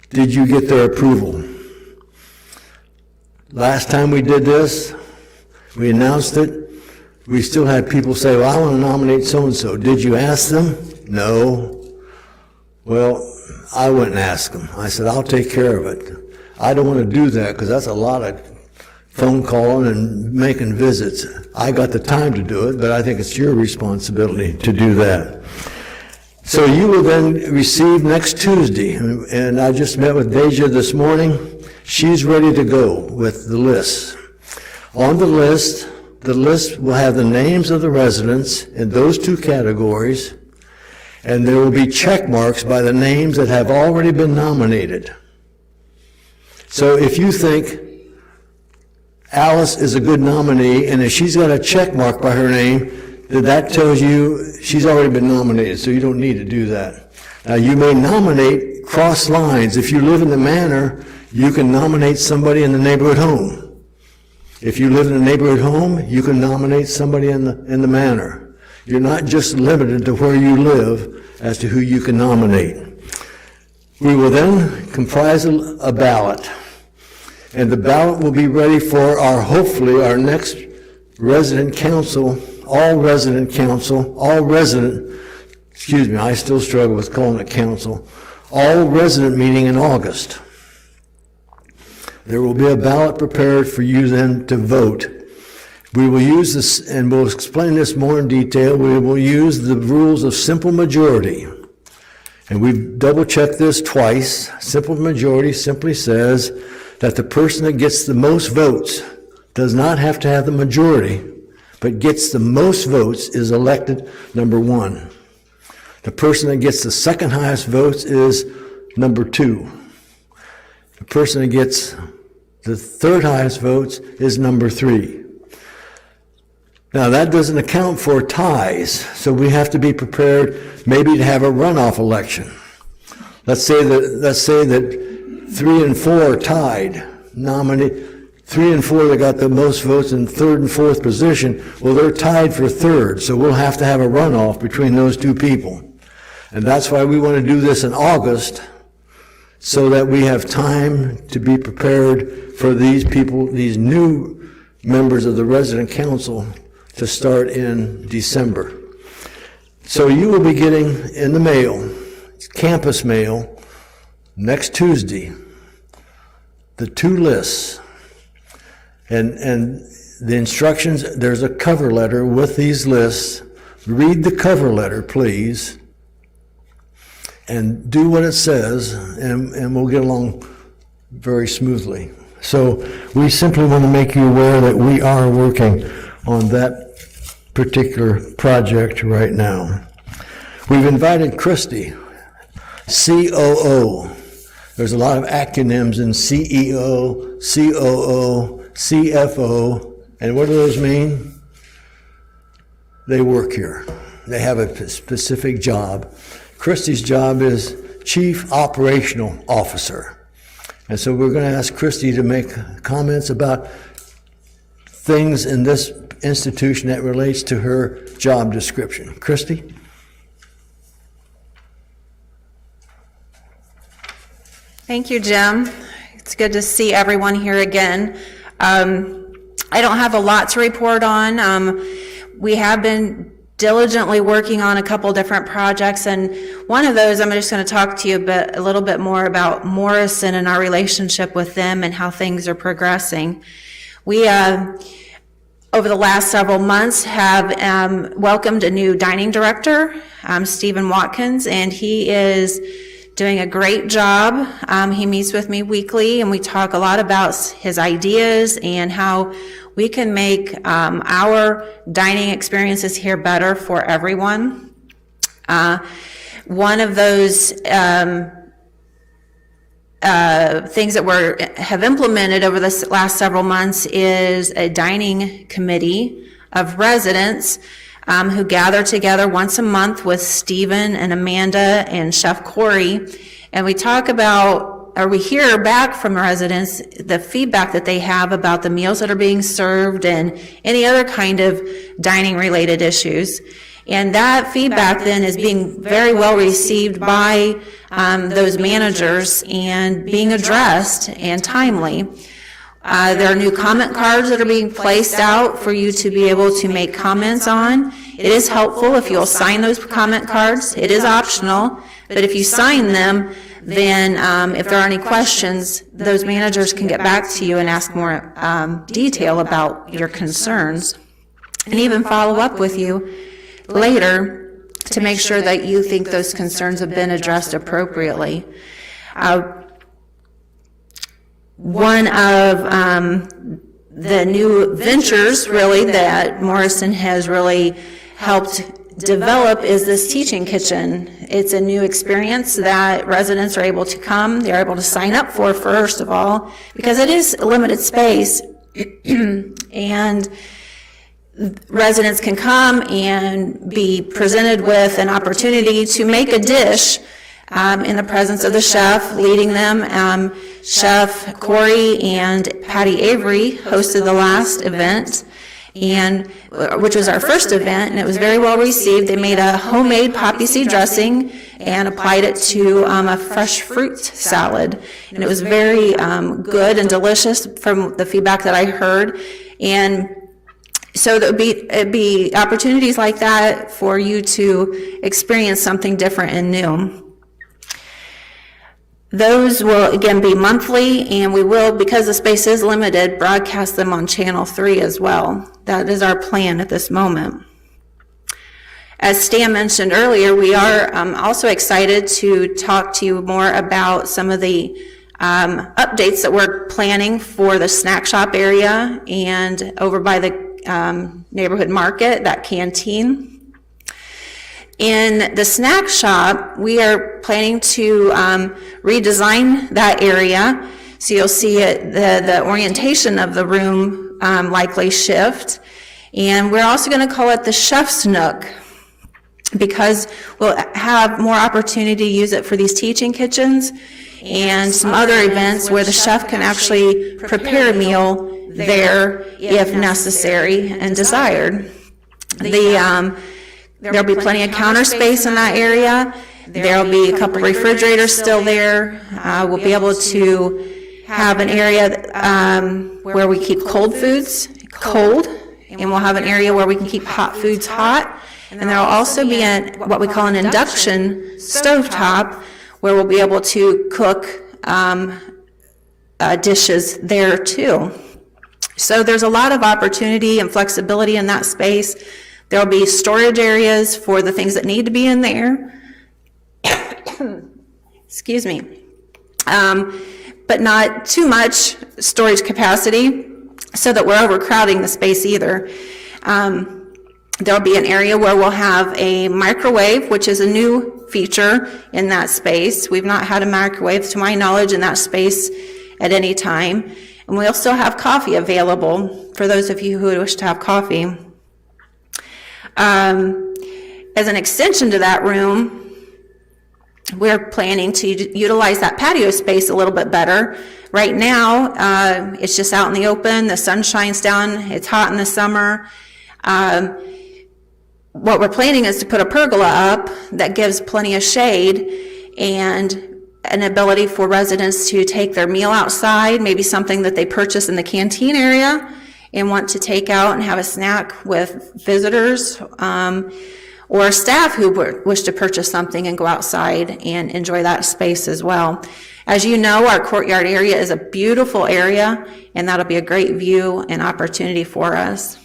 Did you get their approval? Last time we did this, we announced it, we still had people say, well, I want to nominate so-and-so. Did you ask them? No. Well, I went and asked them. I said, I'll take care of it. I don't want to do that because that's a lot of phone calling and making visits. I got the time to do it, but I think it's your responsibility to do that. So you will then receive next Tuesday, and I just met with Deja this morning. She's ready to go with the list. On the list will have the names of the residents in those two categories, and there will be check marks by the names that have already been nominated. So if you think Alice is a good nominee, and if she's got a check mark by her name, that tells you she's already been nominated, so you don't need to do that. Now, you may nominate cross lines. If you live in the Manor, you can nominate somebody in the neighborhood home. If you live in a neighborhood home, you can nominate somebody in the Manor. You're not just limited to where you live as to who you can nominate. We will then comprise a ballot, and the ballot will be ready for hopefully our next resident council, I still struggle with calling it council, all resident meeting in August. There will be a ballot prepared for you then to vote. We will use this, and we'll explain this more in detail, we will use the rules of simple majority. And we've double-checked this twice. Simple majority simply says that the person that gets the most votes does not have to have the majority, but gets the most votes is elected number one. The person that gets the second highest votes is number two. The person that gets the third highest votes is number three. Now, that doesn't account for ties, so we have to be prepared maybe to have a runoff election. Let's say that 3 and 4 are tied. Nominate 3 and 4 that got the most votes in third and fourth position, well, they're tied for third, so we'll have to have a runoff between those two people. And that's why we want to do this in August, so that we have time to be prepared for these people, these new members of the resident council, to start in December. So you will be getting in the mail, campus mail, next Tuesday, the two lists. And the instructions, there's a cover letter with these lists. Read the cover letter, please, and do what it says, and we'll get along very smoothly. So we simply want to make you aware that we are working on that particular project right now. We've invited Christy, COO. There's a lot of acronyms in CEO, COO, CFO, and what do those mean? They work here. They have a specific job. Christy's job is Chief Operational Officer. And so we're going to ask Christy to make comments about things in this institution that relates to her job description. Christy? Thank you, Jim. It's good to see everyone here again. I don't have a lot to report on. We have been diligently working on a couple different projects, and one of those I'm just going to talk to you a little bit more about Morrison and our relationship with them and how things are progressing. We over the last several months have welcomed a new dining director, Stephen Watkins, and he is doing a great job. He meets with me weekly, and we talk a lot about his ideas and how we can make our dining experiences here better for everyone. One of those things that have implemented over the last several months is a dining committee. of residents who gather together once a month with Stephen and Amanda and Chef Corey, and we talk about, or we hear back from residents the feedback that they have about the meals that are being served and any other kind of dining related issues. And that feedback then is being very well received by those managers and being addressed and timely. There are new comment cards that are being placed out for you to be able to make comments on. It is helpful if you'll sign those comment cards. It is optional, but if you sign them, then if there are any questions, those managers can get back to you and ask more detail about your concerns and even follow up with you later to make sure that you think those concerns have been addressed appropriately. One of the new ventures really that Morrison has really helped develop is this teaching kitchen. It's a new experience that residents are able to come, they're able to sign up for first of all, because it is a limited space and residents can come and be presented with an opportunity to make a dish in the presence of the chef leading them. Chef Corey and Patty Avery hosted the last event, and which was our first event, and it was very well received. They made a homemade poppy seed dressing and applied it to a fresh fruit salad, and it was very good and delicious from the feedback that I heard. And so it'd be opportunities like that for you to experience something different and new. Those will, again, be monthly, and we will, because the space is limited, broadcast them on Channel 3 as well. That is our plan at this moment. As Stan mentioned earlier, we are also excited to talk to you more about some of the updates that we're planning for the snack shop area and over by the neighborhood market, that canteen. In the snack shop, we are planning to redesign that area. So you'll see it, the orientation of the room likely shift. And we're also going to call it the Chef's Nook, because we'll have more opportunity to use it for these teaching kitchens and some other events where the chef can actually prepare a meal there if necessary and desired. There'll be plenty of counter space in that area. There'll be a couple refrigerators still there. We'll be able to have an area where we keep cold foods cold, and we'll have an area where we can keep hot foods hot. And there'll also be what we call an induction stovetop, where we'll be able to cook dishes there too. So there's a lot of opportunity and flexibility in that space. There'll be storage areas for the things that need to be in there. Excuse me. But not too much storage capacity so that we're overcrowding the space either. There'll be an area where we'll have a microwave, which is a new feature in that space. We've not had a microwave, to my knowledge, in that space at any time. And we'll still have coffee available for those of you who wish to have coffee. As an extension to that room, we're planning to utilize that patio space a little bit better. Right now, it's just out in the open, the sun shines down, it's hot in the summer. What we're planning is to put a pergola up that gives plenty of shade and an ability for residents to take their meal outside, maybe something that they purchase in the canteen area and want to take out and have a snack with visitors, or staff who wish to purchase something and go outside and enjoy that space as well. As you know, our courtyard area is a beautiful area, and that'll be a great view and opportunity for us.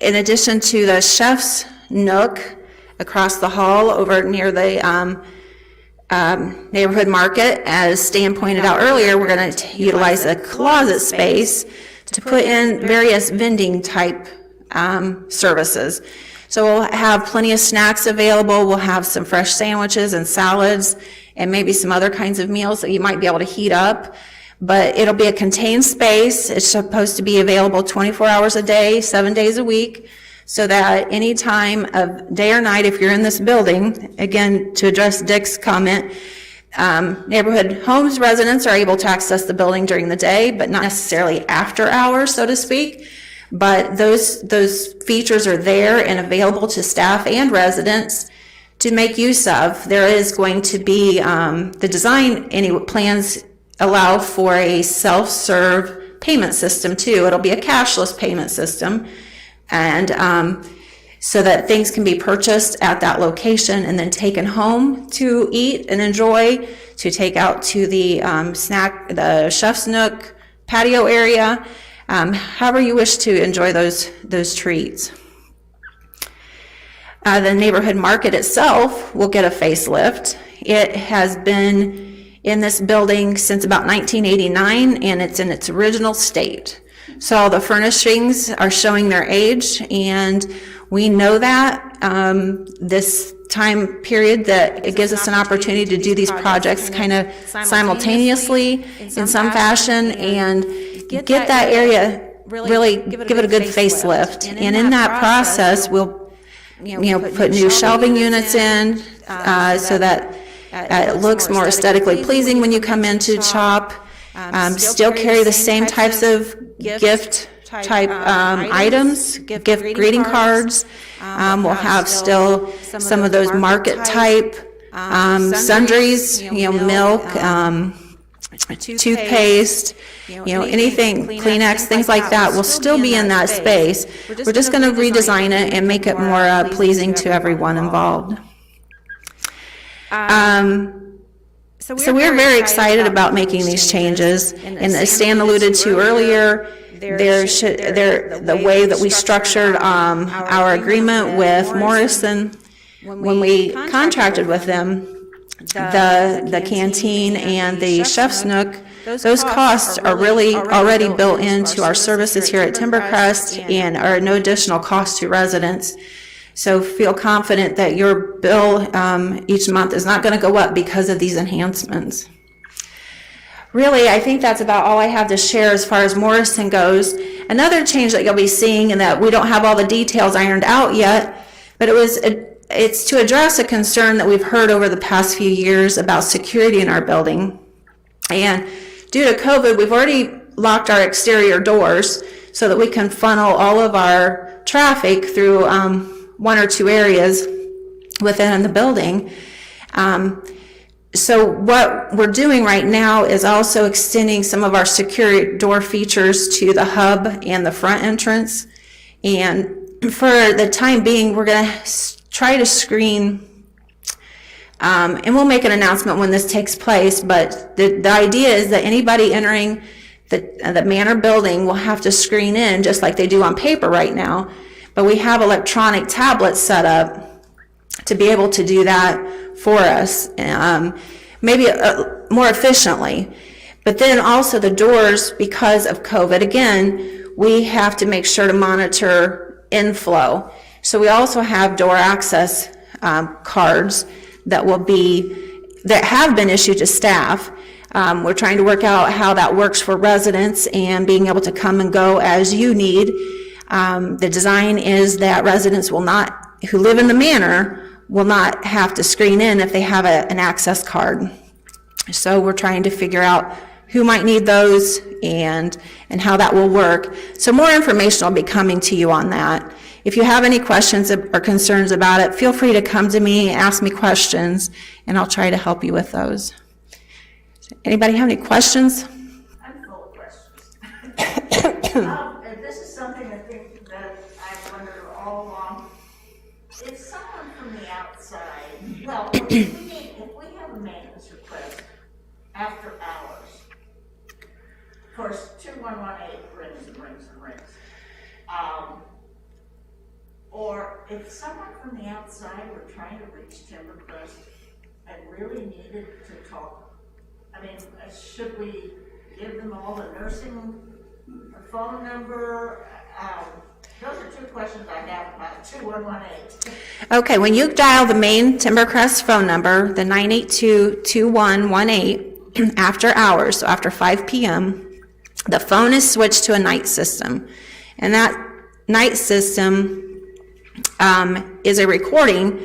In addition to the Chef's Nook across the hall over near the neighborhood market, as Stan pointed out earlier, we're going to utilize a closet space to put in various vending type services. So we'll have plenty of snacks available. We'll have some fresh sandwiches and salads and maybe some other kinds of meals that you might be able to heat up. But it'll be a contained space. It's supposed to be available 24 hours a day, 7 days a week, so that any time of day or night, if you're in this building, again, to address Dick's comment, neighborhood homes residents are able to access the building during the day, but not necessarily after hours, so to speak. But those features are there and available to staff and residents to make use of. There is going to be, the design, any plans allow for a self-serve payment system too. It'll be a cashless payment system. And so that things can be purchased at that location and then taken home to eat and enjoy, to take out to the the Chef's Nook patio area, however you wish to enjoy those treats. The neighborhood market itself will get a facelift. It has been in this building since about 1989, and it's in its original state. So all the furnishings are showing their age, and we know that this time period that it gives us an opportunity to do these projects kind of simultaneously in some fashion and get that area, really give it a good facelift. And in that process, we'll put new shelving units in so that it looks more aesthetically pleasing when you come in to shop. Still carry the same types of gift type items, gift greeting cards. We'll have still some of those market type sundries, milk, toothpaste, anything, Kleenex, things like that will still be in that space. We're just going to redesign it and make it more pleasing to everyone involved. So we're very excited about making these changes, and as Stan alluded to earlier, the way that we structured our agreement with Morrison when we contracted with them, the canteen and the Chef's Nook, those costs are really already built into our services here at Timbercrest and are no additional cost to residents. So feel confident that your bill each month is not going to go up because of these enhancements. Really, I think that's about all I have to share as far as Morrison goes. Another change that you'll be seeing, and that we don't have all the details ironed out yet, but it's to address a concern that we've heard over the past few years about security in our building. And due to COVID, we've already locked our exterior doors so that we can funnel all of our traffic through one or two areas within the building. So what we're doing right now is also extending some of our security door features to the hub and the front entrance. And for the time being, we're going to try to screen, and we'll make an announcement when this takes place, but the idea is that anybody entering the Manor building will have to screen in just like they do on paper right now. But we have electronic tablets set up to be able to do that for us, maybe more efficiently. But then also the doors, because of COVID, again, we have to make sure to monitor inflow. So we also have door access cards that have been issued to staff. We're trying to work out how that works for residents and being able to come and go as you need. The design is that residents who live in the Manor will not have to screen in if they have an access card. So we're trying to figure out who might need those and how that will work. So more information will be coming to you on that. If you have any questions or concerns about it, feel free to come to me, ask me questions, and I'll try to help you with those. Anybody have any questions? I'm full of questions. And this is something I think that I've wondered all along. If someone from the outside, well, if we have a maintenance request after hours, of course, 2118 rings and rings and rings. Or if someone from the outside were trying to reach Timbercrest and really needed to talk, I mean, should we give them all the nursing phone number? Those are two questions I have about 2118. Okay, when you dial the main Timbercrest phone number, the 982-2118, after hours, so after 5 p.m., the phone is switched to a night system. And that night system is a recording,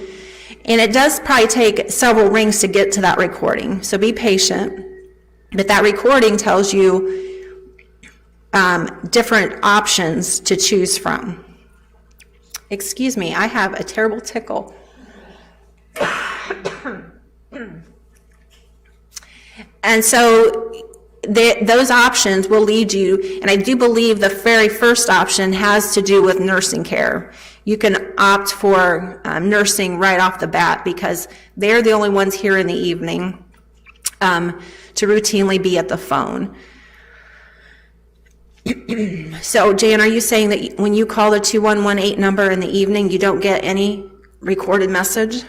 and it does probably take several rings to get to that recording, so be patient. But that recording tells you different options to choose from. Excuse me, I have a terrible tickle. And so those options will lead you, and I do believe the very first option has to do with nursing care. You can opt for nursing right off the bat because they're the only ones here in the evening to routinely be at the phone. So, Jan, are you saying that when you call the 2118 number in the evening, you don't get any recorded message?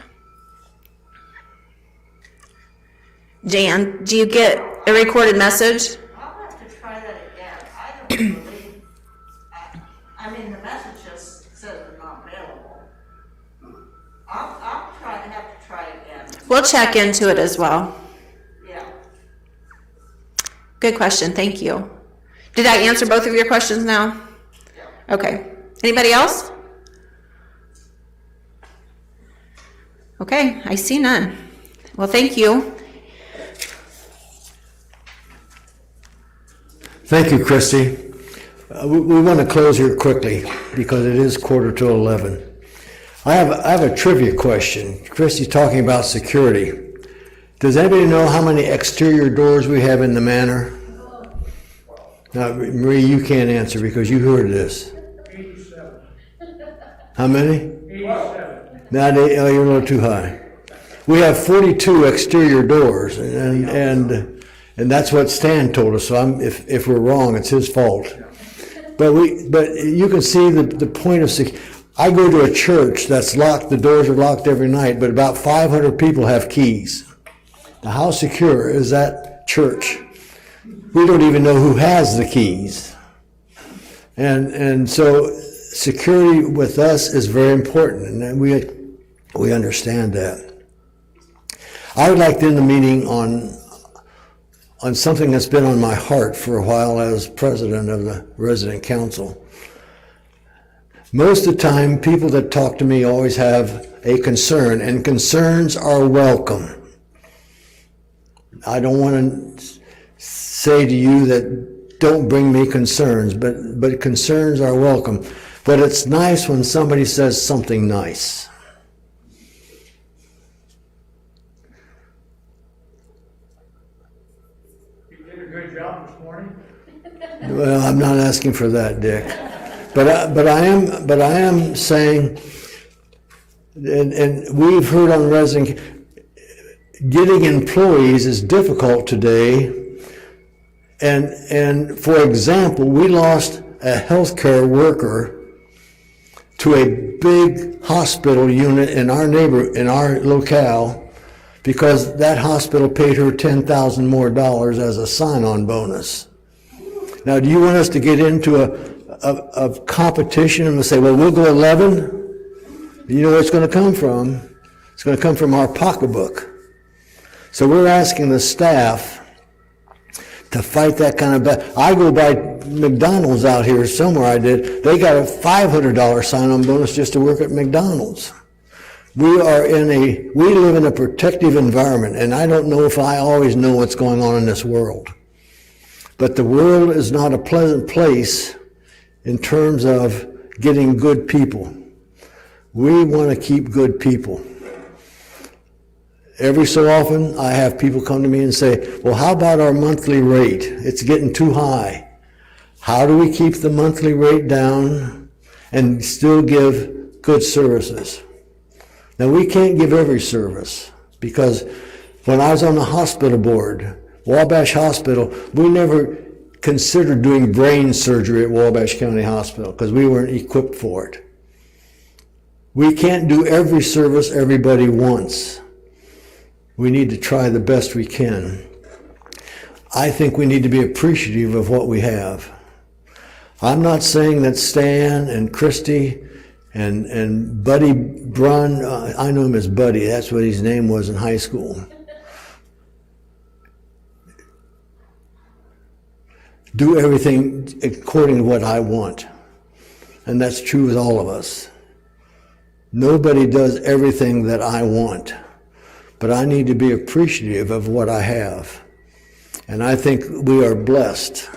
Jan, do you get a recorded message? I'll have to try that again. I don't believe, I mean, the message just says it's not available. I'll have to try again. We'll check into it as well. Yeah. Good question, thank you. Did I answer both of your questions now? Yeah. Okay. Anybody else? Okay, I see none. Well, thank you. Thank you, Christy. We want to close here quickly because it is 11:15. I have a trivia question. Christy's talking about security. Does anybody know how many exterior doors we have in the manor? Now, Marie, you can't answer because you heard this. 87. How many? 87. Oh, you're a little too high. We have 42 exterior doors, and that's what Stan told us. So if we're wrong, it's his fault. But you can see the point of security. I go to a church that's locked. The doors are locked every night, but about 500 people have keys. Now, how secure is that church? We don't even know who has the keys. And so security with us is very important, and we understand that. I would like to end the meeting on something that's been on my heart for a while as president of the resident council. Most of the time, people that talk to me always have a concern, and concerns are welcome. I don't want to say to you that don't bring me concerns, but concerns are welcome. But it's nice when somebody says something nice. You did a good job this morning. Well, I'm not asking for that, Dick. But I am saying, and we've heard on resident, getting employees is difficult today. And for example, we lost a healthcare worker to a big hospital unit in our locale, because that hospital paid her $10,000 more as a sign-on bonus. Now, do you want us to get into a competition and say, well, we'll go 11? You know where it's going to come from? It's going to come from our pocketbook. So we're asking the staff to fight that kind of battle. I go by McDonald's out here somewhere I did. They got a $500 sign-on bonus just to work at McDonald's. We live in a protective environment, and I don't know if I always know what's going on in this world. But the world is not a pleasant place in terms of getting good people. We want to keep good people. Every so often, I have people come to me and say, well, how about our monthly rate? It's getting too high. How do we keep the monthly rate down and still give good services? Now, we can't give every service, because when I was on the hospital board, Wabash Hospital, we never considered doing brain surgery at Wabash County Hospital because we weren't equipped for it. We can't do every service everybody wants. We need to try the best we can. I think we need to be appreciative of what we have. I'm not saying that Stan and Christy and Buddy Brun, I know him as Buddy, that's what his name was in high school. Do everything according to what I want. And that's true with all of us. Nobody does everything that I want, but I need to be appreciative of what I have. And I think we are blessed.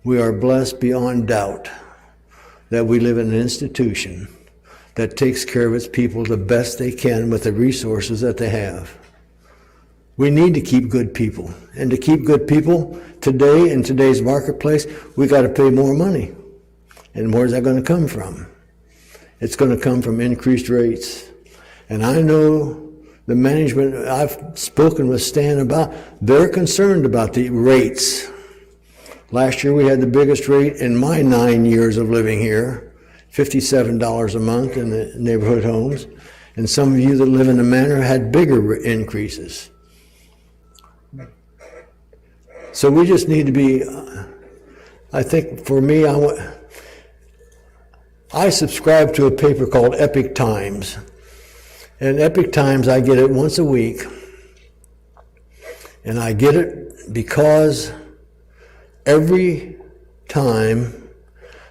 We are blessed beyond doubt that we live in an institution that takes care of its people the best they can with the resources that they have. We need to keep good people. And to keep good people today in today's marketplace, we got to pay more money. And where's that going to come from? It's going to come from increased rates. And I know the management, I've spoken with Stan about, they're concerned about the rates. Last year we had the biggest rate in my 9 years of living here, $57 a month in the neighborhood homes. And some of you that live in the Manor had bigger increases. So we just need to be, I think for me, I subscribe to a paper called Epic Times. And Epic Times, I get it once a week. And I get it because every time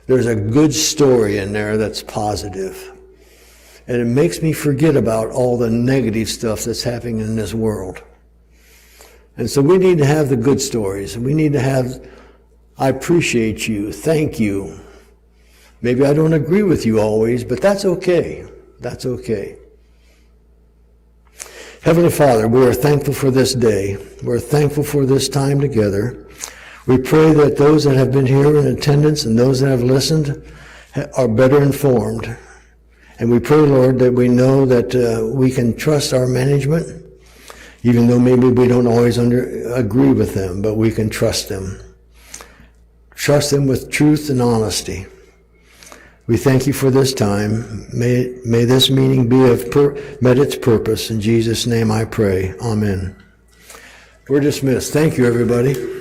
there's a good story in there that's positive. And it makes me forget about all the negative stuff that's happening in this world. And so we need to have the good stories. We need to have, I appreciate you, thank you. Maybe I don't agree with you always, but that's okay. That's okay. Heavenly Father, we are thankful for this day. We're thankful for this time together. We pray that those that have been here in attendance and those that have listened are better informed. And we pray, Lord, that we know that we can trust our management, even though maybe we don't always agree with them, but we can trust them. Trust them with truth and honesty. We thank you for this time. May this meeting be met its purpose. In Jesus' name I pray. Amen. We're dismissed. Thank you, everybody.